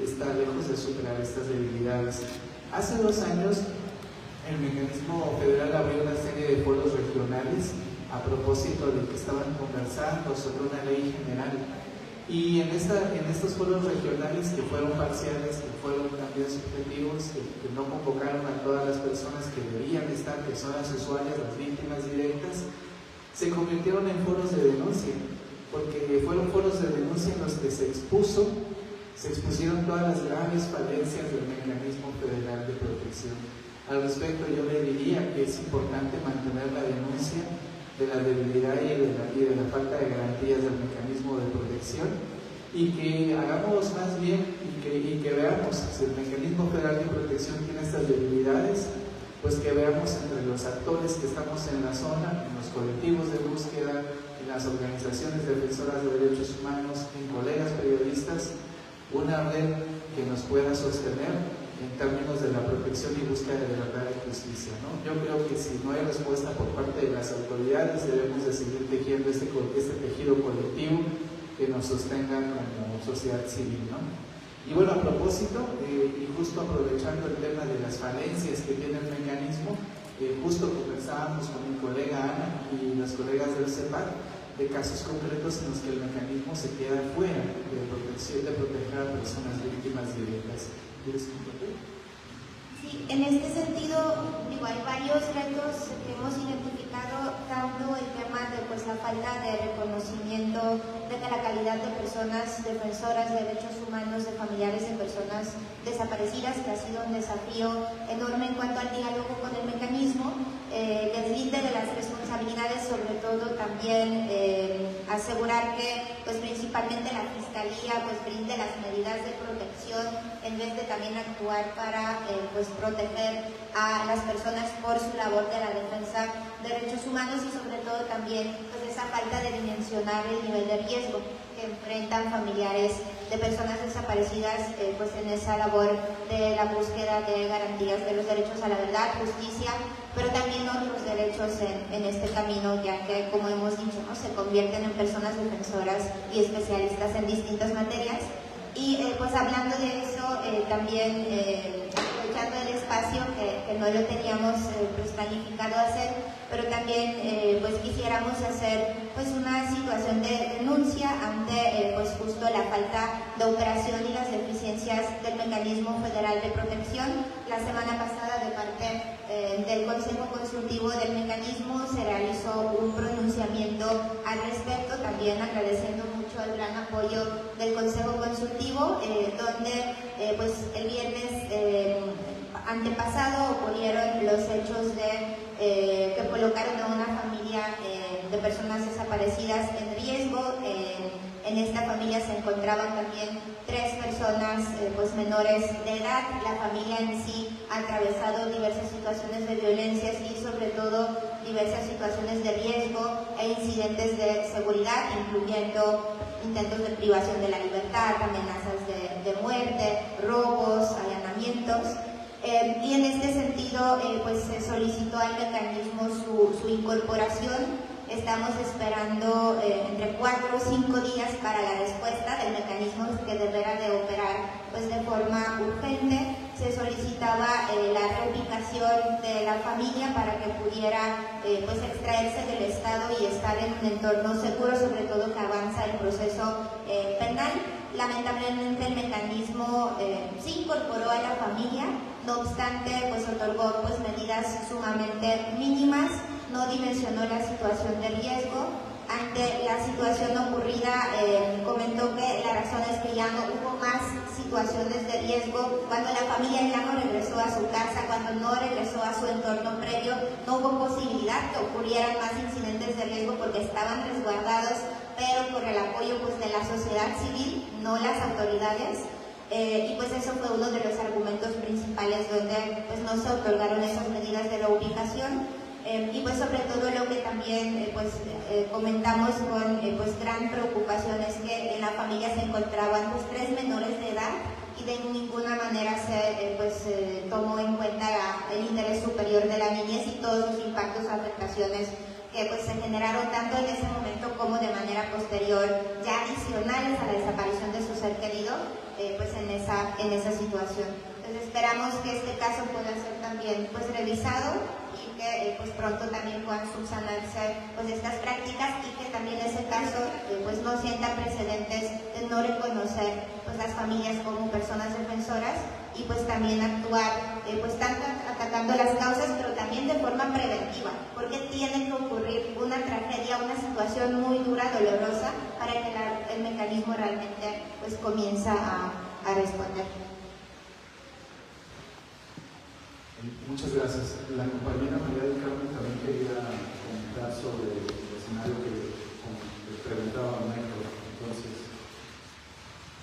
está lejos de superar estas debilidades. Hace 2 años, el mecanismo federal abrió una serie de foros regionales a propósito de que estaban conversando sobre una ley general. Y en estos foros regionales, que fueron parciales, que fueron también subjetivos, que no convocaron a todas las personas que debían estar, que son las usuarias, las víctimas directas, se convirtieron en foros de denuncia, porque fueron foros de denuncia en los que se expusieron todas las graves falencias del mecanismo federal de protección. Al respecto, yo le diría que es importante mantener la denuncia de la debilidad y de la falta de garantías del mecanismo de protección, y que hagamos más bien y que veamos si el mecanismo federal de protección tiene estas debilidades, pues que veamos entre los actores que estamos en la zona, en los colectivos de búsqueda, en las organizaciones defensoras de derechos humanos, en colegas periodistas, una red que nos pueda sostener en términos de la protección y búsqueda de verdad y justicia, ¿no? Yo creo que si no hay respuesta por parte de las autoridades, debemos de seguir tejiendo este tejido colectivo que nos sostenga como sociedad civil, ¿no? Y bueno, a propósito, y justo aprovechando el tema de las falencias que tiene el mecanismo, justo conversábamos con mi colega Ana y las colegas del CEPAC, de casos concretos en los que el mecanismo se queda fuera de protección, de proteger a personas víctimas de violencia. ¿Quieres compartir? Sí, en este sentido, digo, hay varios retos que hemos identificado, tanto el tema de la falta de reconocimiento de que la calidad de personas defensoras de derechos humanos, de familiares de personas desaparecidas, que ha sido un desafío enorme en cuanto al diálogo con el mecanismo, deslinde de las responsabilidades, sobre todo también asegurar que principalmente la Fiscalía brinde las medidas de protección en vez de también actuar para proteger a las personas por su labor de la defensa de derechos humanos, y sobre todo también esa falta de dimensionar el nivel de riesgo que enfrentan familiares de personas desaparecidas en esa labor de la búsqueda de garantías de los derechos a la verdad, justicia, pero también otros derechos en este camino, ya que, como hemos dicho, ¿no?, se convierten en personas defensoras y especialistas en distintas materias. Y hablando de eso, también aprovechando el espacio que no lo teníamos planificado hacer, pero también quisiéramos hacer una situación de denuncia ante justo la falta de operación y las deficiencias del Mecanismo Federal de Protección. La semana pasada, de parte del Consejo Consultivo del Mecanismo, se realizó un pronunciamiento al respecto, también agradeciendo mucho el gran apoyo del Consejo Consultivo, donde el viernes antepasado ocurrieron los hechos que colocaron a una familia de personas desaparecidas en riesgo. En esta familia se encontraban también 3 personas menores de edad. La familia en sí ha atravesado diversas situaciones de violencia y sobre todo diversas situaciones de riesgo e incidentes de seguridad, incluyendo intentos de privación de la libertad, amenazas de muerte, robos, allanamientos. Y en este sentido se solicitó al mecanismo su incorporación. Estamos esperando entre 4 o 5 días para la respuesta del mecanismo, que deberá de operar de forma urgente. Se solicitaba la reubicación de la familia para que pudiera extraerse del Estado y estar en un entorno seguro, sobre todo que avanza el proceso penal. Lamentablemente el mecanismo sí incorporó a la familia, no obstante otorgó medidas sumamente mínimas, no dimensionó la situación de riesgo. Ante la situación ocurrida, comentó que la razón es que ya no hubo más situaciones de riesgo. Cuando la familia ya no regresó a su casa, cuando no regresó a su entorno previo, no hubo posibilidad que ocurrieran más incidentes de riesgo porque estaban resguardados, pero por el apoyo de la sociedad civil, no las autoridades. Y eso fue uno de los argumentos principales donde no se otorgaron esas medidas de reubicación. Y sobre todo lo que también comentamos con gran preocupación es que en la familia se encontraban 3 menores de edad y de ninguna manera se tomó en cuenta el interés superior de la niñez y todos los impactos o afectaciones que se generaron tanto en ese momento como de manera posterior, ya adicionales a la desaparición de su ser querido, en esa situación. Entonces esperamos que este caso pueda ser también revisado y que pronto también puedan subsanarse estas prácticas, y que también ese caso no sienta precedentes de no reconocer las familias como personas defensoras, y también actuar tanto atacando las causas, pero también de forma preventiva, porque tiene que ocurrir una tragedia, una situación muy dura, dolorosa, para que el mecanismo realmente comienza a responder. Muchas gracias. La compañera María del Carmen también quería comentar sobre el escenario que le preguntaba a México. Entonces,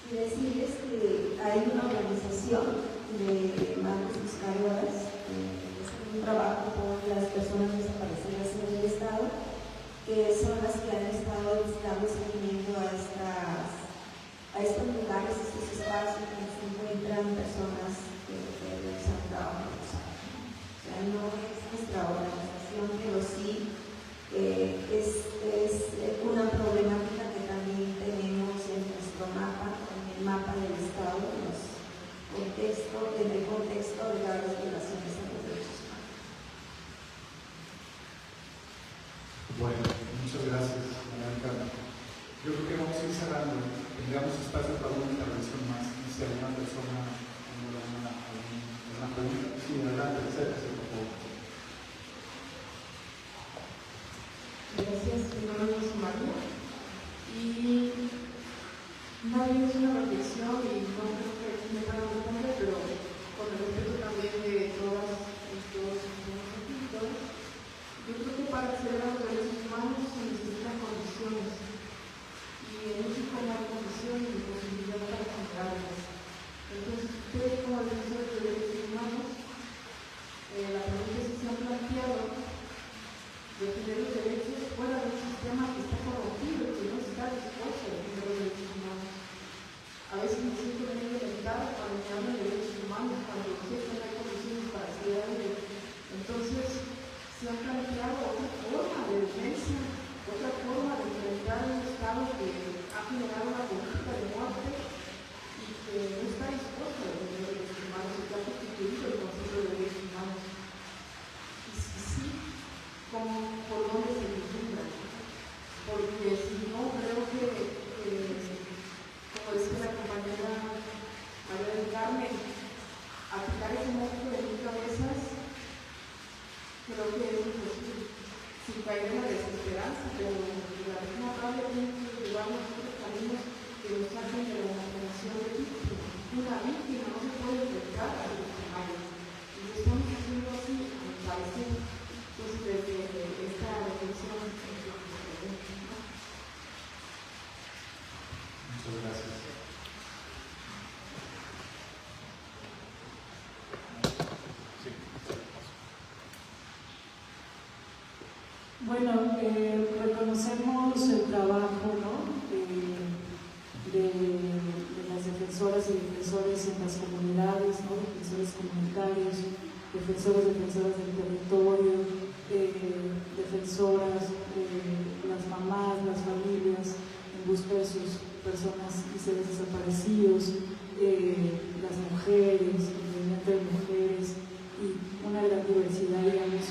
y decirles que hay una organización de madres buscadoras que hace un trabajo con las personas desaparecidas en el Estado, que son las que han estado dando seguimiento a estos lugares, a estos espacios donde se encuentran personas que realizan trabajo. No es nuestra organización, pero sí es una problemática que también tenemos en nuestro mapa, en el mapa del Estado, en el contexto de las violaciones de los derechos humanos. Bueno, muchas gracias, María. cuando tengamos espacio para una intervención más, y si alguna persona tiene alguna pregunta. Sí, adelante, acérquese, por favor. Gracias, mi nombre es María. Y más bien es una reflexión, y no creo que me van a responder, pero con el respeto también de todos los científicos, yo creo que para acceder a los derechos humanos se necesitan condiciones. Y en México no hay condiciones ni posibilidad para generarlas. Entonces, ustedes como defensores de derechos humanos, la pregunta es si se han planteado defender los derechos fuera de un sistema que está corrompido y que no está dispuesto a defender los derechos humanos. A veces me siento muy violentada cuando me hablan de derechos humanos, cuando sé que no hay condiciones para acceder a ellos. Entonces, se han planteado otra forma de defensa, otra forma de enfrentar un Estado que ha generado una política de muerte y que no está dispuesto a defender los derechos humanos y que ha constituido el concepto de derechos humanos. Y si sí, por dónde se vislumbra, porque si no, creo que, como decía la compañera María del Carmen, aplicar ese monstruo de 1000 cabezas, creo que es imposible, sin caer en la desesperanza, pero la misma rabia tiene que llevarnos a otros caminos que nos saquen de la imaginación de víctima. Una víctima no se puede enfrentar a los victimarios, y lo estamos haciendo así, a mi parecer. Entonces, desde esta reflexión, muchas gracias. Bueno, reconocemos el trabajo, ¿no? de las defensoras y defensores en las comunidades, ¿no? Defensores comunitarios, defensoras del territorio, defensoras, las mamás, las familias en busca de sus personas y seres desaparecidos, las mujeres, el movimiento de mujeres y una gran diversidad, digamos,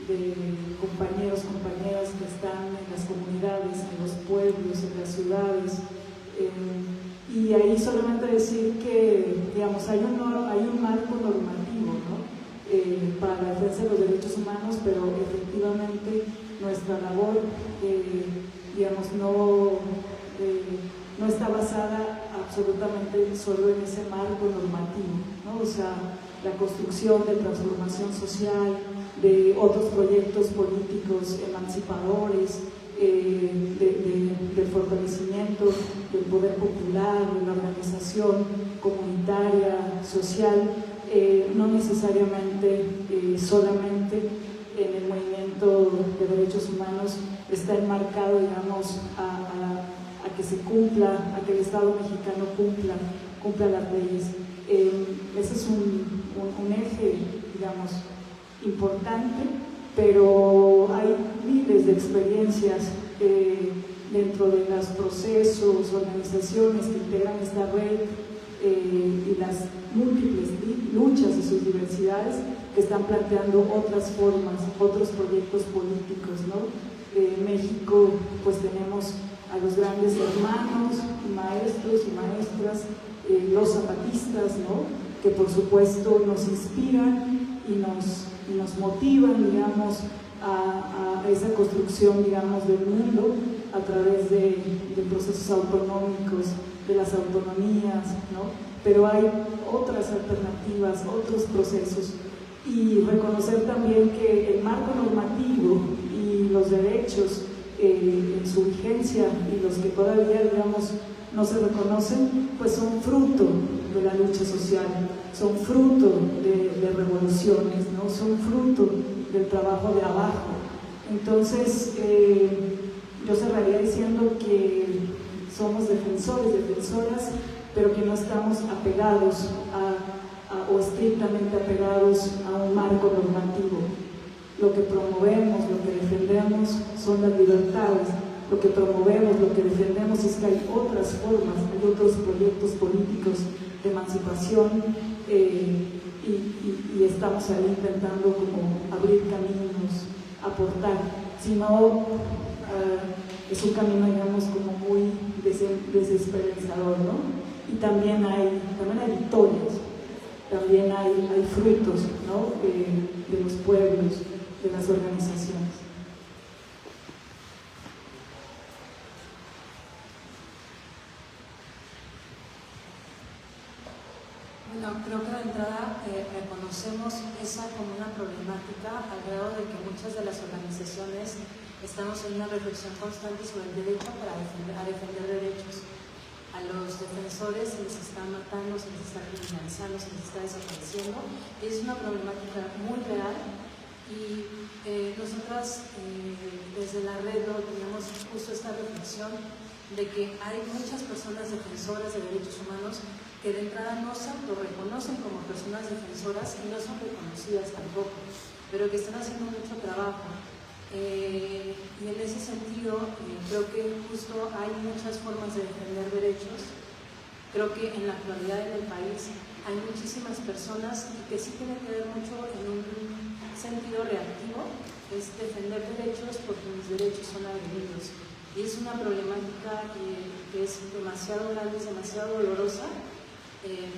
de compañeros, compañeras que están en las comunidades, en los pueblos, en las ciudades. Y ahí solamente decir que, digamos, hay un marco normativo, ¿no? Para la defensa de los derechos humanos, pero efectivamente nuestra labor, digamos, no está basada absolutamente solo en ese marco normativo, ¿no? O sea, la construcción de transformación social, de otros proyectos políticos emancipadores, de fortalecimiento del poder popular, de la organización comunitaria, social, no necesariamente solamente en el movimiento de derechos humanos está enmarcado, digamos, a que se cumpla, a que el Estado mexicano cumpla las leyes. Ese es un eje, digamos, importante, pero hay miles de experiencias dentro de los procesos, organizaciones que integran esta red y las múltiples luchas y sus diversidades que están planteando otras formas, otros proyectos políticos, ¿no? México, pues tenemos a los grandes hermanos, maestros y maestras, los zapatistas, ¿no? Que por supuesto nos inspiran y nos motivan, digamos, a esa construcción, digamos, del mundo a través de procesos autonómicos, de las autonomías, ¿no? Pero hay otras alternativas, otros procesos, y reconocer también que el marco normativo y los derechos en su vigencia y los que todavía, digamos, no se reconocen, pues son fruto de la lucha social, son fruto de revoluciones, ¿no? Son fruto del trabajo de abajo. Entonces, yo cerraría diciendo que somos defensores, defensoras, pero que no estamos apegados o estrictamente apegados a un marco normativo. Lo que promovemos, lo que defendemos son las libertades. Lo que promovemos, lo que defendemos es que hay otras formas, hay otros proyectos políticos de emancipación y estamos ahí intentando como abrir caminos, aportar. Si no, es un camino, digamos, como muy desesperanzador, ¿no? Y también hay victorias, también hay frutos, ¿no? De los pueblos, de las organizaciones. Bueno, creo que de entrada reconocemos esa como una problemática al grado de que muchas de las organizaciones estamos en una reflexión constante sobre el derecho a defender derechos. A los defensores se les está matando, se les está criminalizando, se les está desapareciendo. Es una problemática muy real y nosotras desde la red tenemos justo esta reflexión de que hay muchas personas defensoras de derechos humanos que de entrada no se autorreconocen como personas defensoras y no son reconocidas tampoco, pero que están haciendo mucho trabajo. Y en ese sentido, creo que justo hay muchas formas de defender derechos. Creo que en la actualidad en el país hay muchísimas personas que sí tienen que ver mucho en un sentido reactivo, es defender derechos porque mis derechos son agredidos. Y es una problemática que es demasiado grande, es demasiado dolorosa,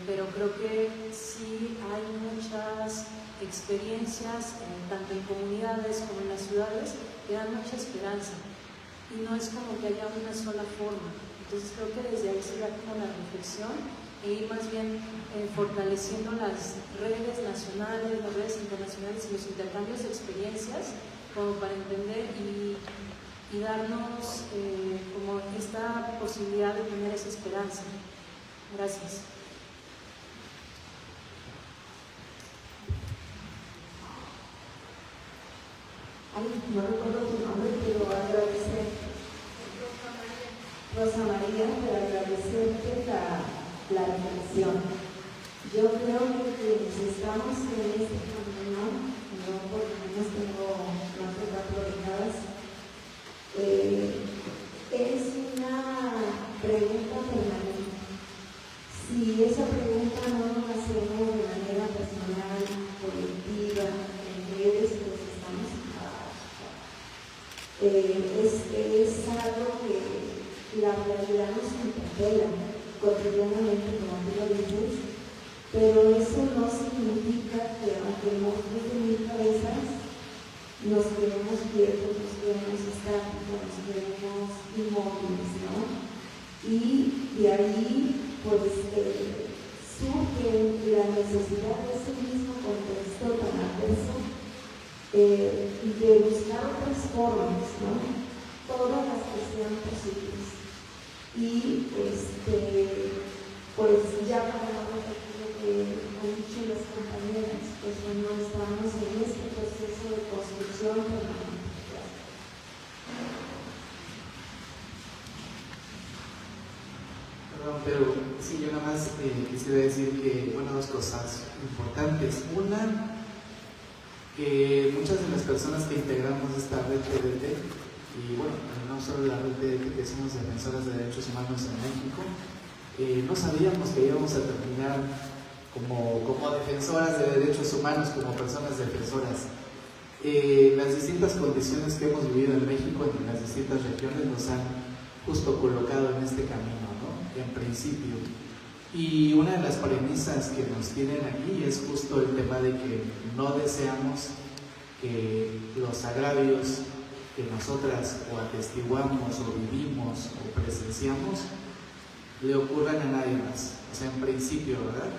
pero creo que sí hay muchas experiencias, tanto en comunidades como en las ciudades, que dan mucha esperanza. Y no es como que haya una sola forma. Entonces creo que desde ahí se da como la reflexión e ir más bien fortaleciendo las redes nacionales, las redes internacionales y los intercambios de experiencias como para entender y darnos como esta posibilidad de tener esa esperanza. Gracias. Ay, no recuerdo tu nombre, pero agradecer. Rosa María, pero agradecerte la reflexión. Yo creo que quienes estamos en este camino, yo por lo menos tengo más de 4 décadas, es una pregunta permanente. Si esa pregunta no nos la hacemos de manera personal, colectiva, en redes, pues estamos es algo que la realidad nos interpela cotidianamente, como tú lo dices, pero eso no significa que aunque nos den 1000 cabezas, nos quedemos quietos, nos quedemos estáticos, nos quedemos inmóviles, ¿no? Y de ahí, pues, surge la necesidad de ese mismo contexto tan adverso y de buscar otras formas, ¿no? Todas las que sean posibles. Y, pues, ya para no repetir lo que han dicho las compañeras, pues no estamos en este proceso de construcción permanente. Perdón, pero sí, yo nada más quisiera decir que, bueno, 2 cosas importantes. Una, que muchas de las personas que integramos esta red TDT, y bueno, no solo la red TDT, que somos defensoras de derechos humanos en México, no sabíamos que íbamos a terminar como defensoras de derechos humanos, como personas defensoras. Las distintas condiciones que hemos vivido en México, en las distintas regiones, nos han justo colocado en este camino, ¿no? En principio. Y una de las premisas que nos tienen aquí es justo el tema de que no deseamos que los agravios que nosotras o atestiguamos o vivimos o presenciamos le ocurran a nadie más. O sea, en principio, ¿verdad?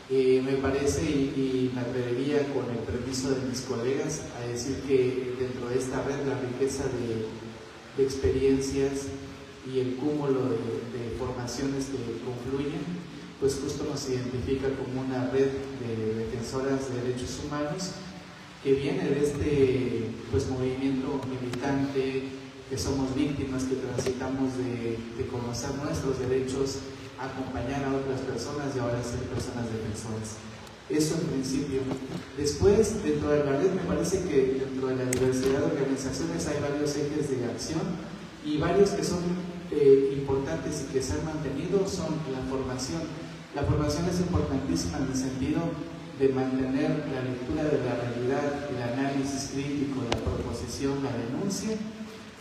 Me parece y me atrevería con el permiso de mis colegas a decir que dentro de esta red la riqueza de experiencias y el cúmulo de formaciones que confluyen, pues justo nos identifica como una red de defensoras de derechos humanos que viene de este pues, movimiento militante, que somos víctimas, que transitamos de conocer nuestros derechos, acompañar a otras personas y ahora ser personas defensoras. Eso en principio. Después, dentro de la red, me parece que dentro de la diversidad de organizaciones hay varios ejes de acción y varios que son importantes y que se han mantenido son la formación. La formación es importantísima en el sentido de mantener la lectura de la realidad, el análisis crítico, la proposición, la denuncia.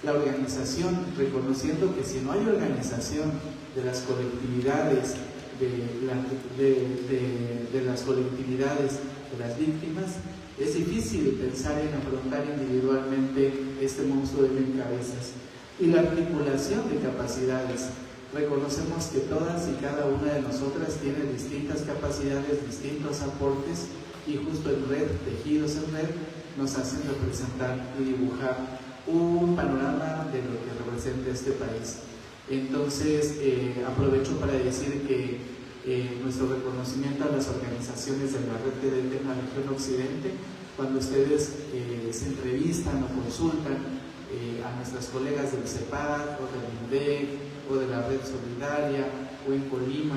la organización, reconociendo que si no hay organización de las colectividades, de las colectividades de las víctimas, es difícil pensar en afrontar individualmente este monstruo de mil cabezas. Y la articulación de capacidades. Reconocemos que todas y cada una de nosotras tiene distintas capacidades, distintos aportes, y justo en red, tejidos en red, nos hacen representar y dibujar un panorama de lo que representa este país. Entonces, aprovecho para decir que nuestro reconocimiento a las organizaciones de la red de la región occidente, cuando ustedes se entrevistan o consultan a nuestras colegas del CEPAD o del INDEC o de la Red Solidaria o en Colima,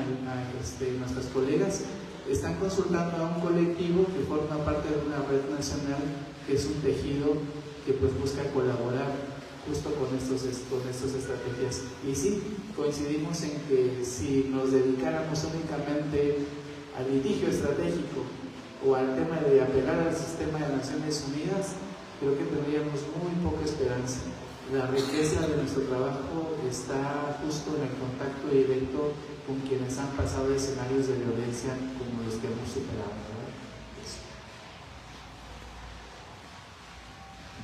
nuestras colegas están consultando a un colectivo que forma parte de una red nacional que es un tejido que pues busca colaborar justo con estas estrategias. Y sí, coincidimos en que si nos dedicáramos únicamente al litigio estratégico o al tema de apelar al sistema de Naciones Unidas, creo que tendríamos muy poca esperanza. La riqueza de nuestro trabajo está justo en el contacto directo con quienes han pasado escenarios de violencia como los que hemos superado, ¿verdad?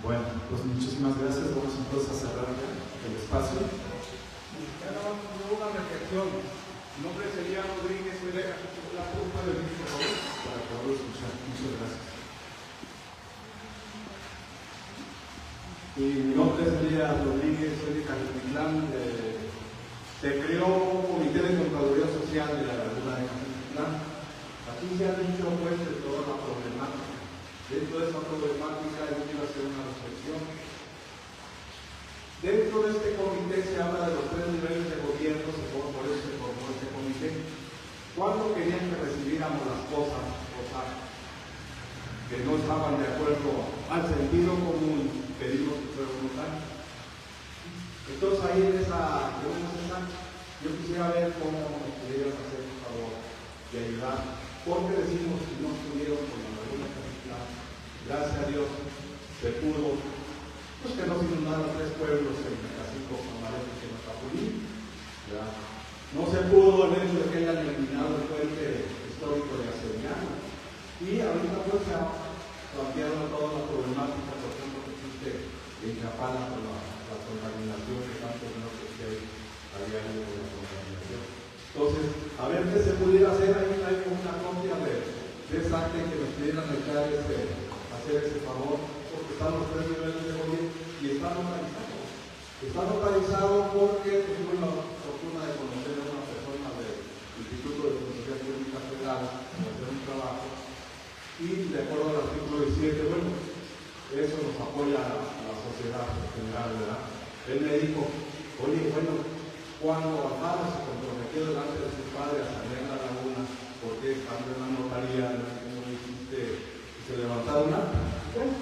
Bueno, pues muchísimas gracias. Vamos entonces a cerrar ya el espacio. Una reflexión. Mi nombre sería Rodríguez, soy de la culpa del mismo para poderlo escuchar. Muchas gracias. Y mi nombre es Elías Rodríguez, soy de Cajetitlán. Se creó un comité de Contraloría Social de la Laguna de Cajetitlán. Aquí se ha dicho pues de toda la problemática. Dentro de esa problemática yo quiero hacer una reflexión. Dentro de este comité se habla de los 3 niveles de gobierno, por eso se formó este comité. ¿Cuándo querían que recibiéramos las cosas? O sea, que no estaban de acuerdo al sentido común, pedimos que fuera voluntario. Entonces ahí en esa, yo quisiera ver cómo nos pudieran hacer un favor de ayudar, porque decimos que no estuvieron con la Laguna de Cajetitlán. Gracias a Dios se pudo, pues que no se inundaron 3 pueblos en Cacico, Amareto y en Capulín. No se pudo el hecho de que hayan eliminado el puente histórico de Aceriano. Y ahorita pues se ha planteado toda la problemática, por ejemplo, que existe en Chapala con la contaminación que tanto no que hay allá en la contaminación. Entonces, a ver qué se pudiera hacer. Ahí hay como una copia de ese acta que nos pudieran hacer ese favor, porque están los 3 niveles de gobierno y está localizado. Está localizado porque tuve la fortuna de conocer a una persona del Instituto de Filosofía Pública Federal para hacer un trabajo. Y de acuerdo al artículo 17, bueno, eso nos apoya a la sociedad en general, ¿verdad? Él me dijo, oye, bueno, cuando Alfaro se comprometió delante de su padre a salir a la laguna, porque estando en la notaría no hiciste, se levantaron una. Bueno,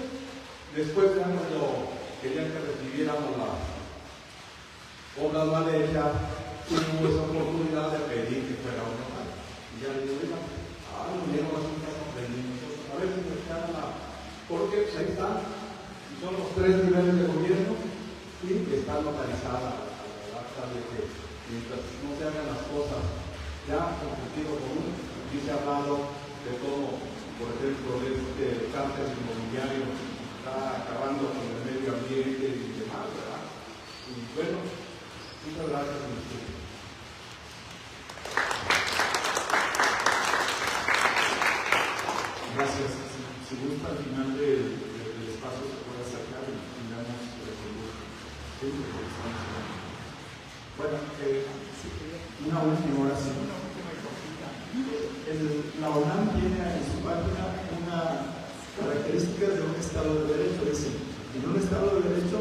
después cuando querían que recibiéramos las obras mal hechas, tuvo esa oportunidad de pedir que fuera un notario. Y ya le digo, no llego a su casa aprendimos. A ver si me echan porque ahí están, son los 3 niveles de gobierno y está localizada la acta de que mientras no se hagan las cosas ya con sentido común. Aquí se ha hablado de todo, por ejemplo, de este cártel inmobiliario está acabando con el medio ambiente y demás, ¿verdad? Y bueno, muchas gracias. Gracias. Si gusta, al final del espacio se puede sacar y damos bueno, una última oración. La UNAM tiene en su página una característica de un Estado de Derecho. Es decir, en un Estado de Derecho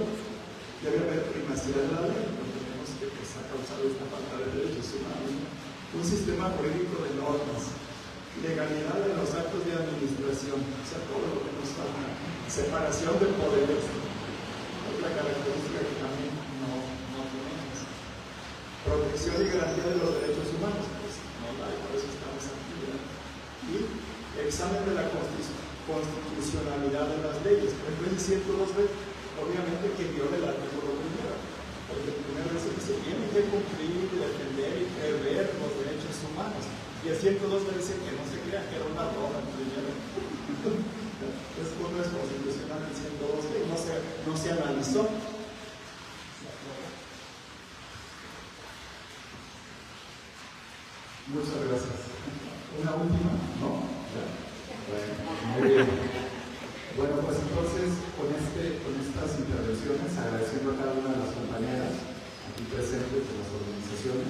debe haber primacía de la ley, porque tenemos que ha causado esta falta de derechos humanos. Un sistema jurídico de normas, legalidad de los actos de administración, o sea, todo lo que nos falta, separación de poderes, otra característica que también no tenemos, protección y garantía de los derechos humanos, pues no la hay, por eso estamos aquí, ¿verdad? Y examen de la constitucionalidad de las leyes, por ejemplo, el 102B, obviamente que viola el artículo 1. que cumplir, defender y prever los derechos humanos. Y el 102 me dice que no se crea que era una broma. Es uno es constitucional el 102 que no se analizó. Muchas gracias. ¿Una última? ¿No? ¿Ya? Bueno, muy bien. Bueno, pues entonces con estas intervenciones, agradeciendo a cada una de las compañeras aquí presentes de las organizaciones,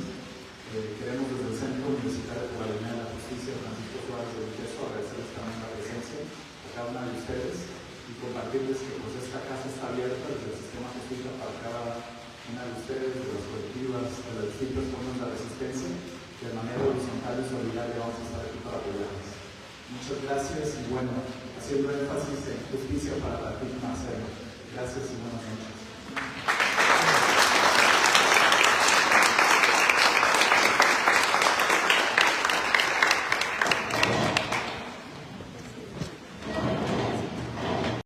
queremos desde el Centro Universitario de la Línea de la Justicia, Francisco Suárez de Viteso, agradecerles también la presencia a cada una de ustedes y compartirles que pues esta casa está abierta desde el sistema de justicia para cada una de ustedes, de las colectivas, de las distintas formas de resistencia. De manera horizontal y solidaria vamos a estar aquí para apoyarles. Muchas gracias y bueno, haciendo énfasis en justicia para la víctima cero. Gracias y buenas noches.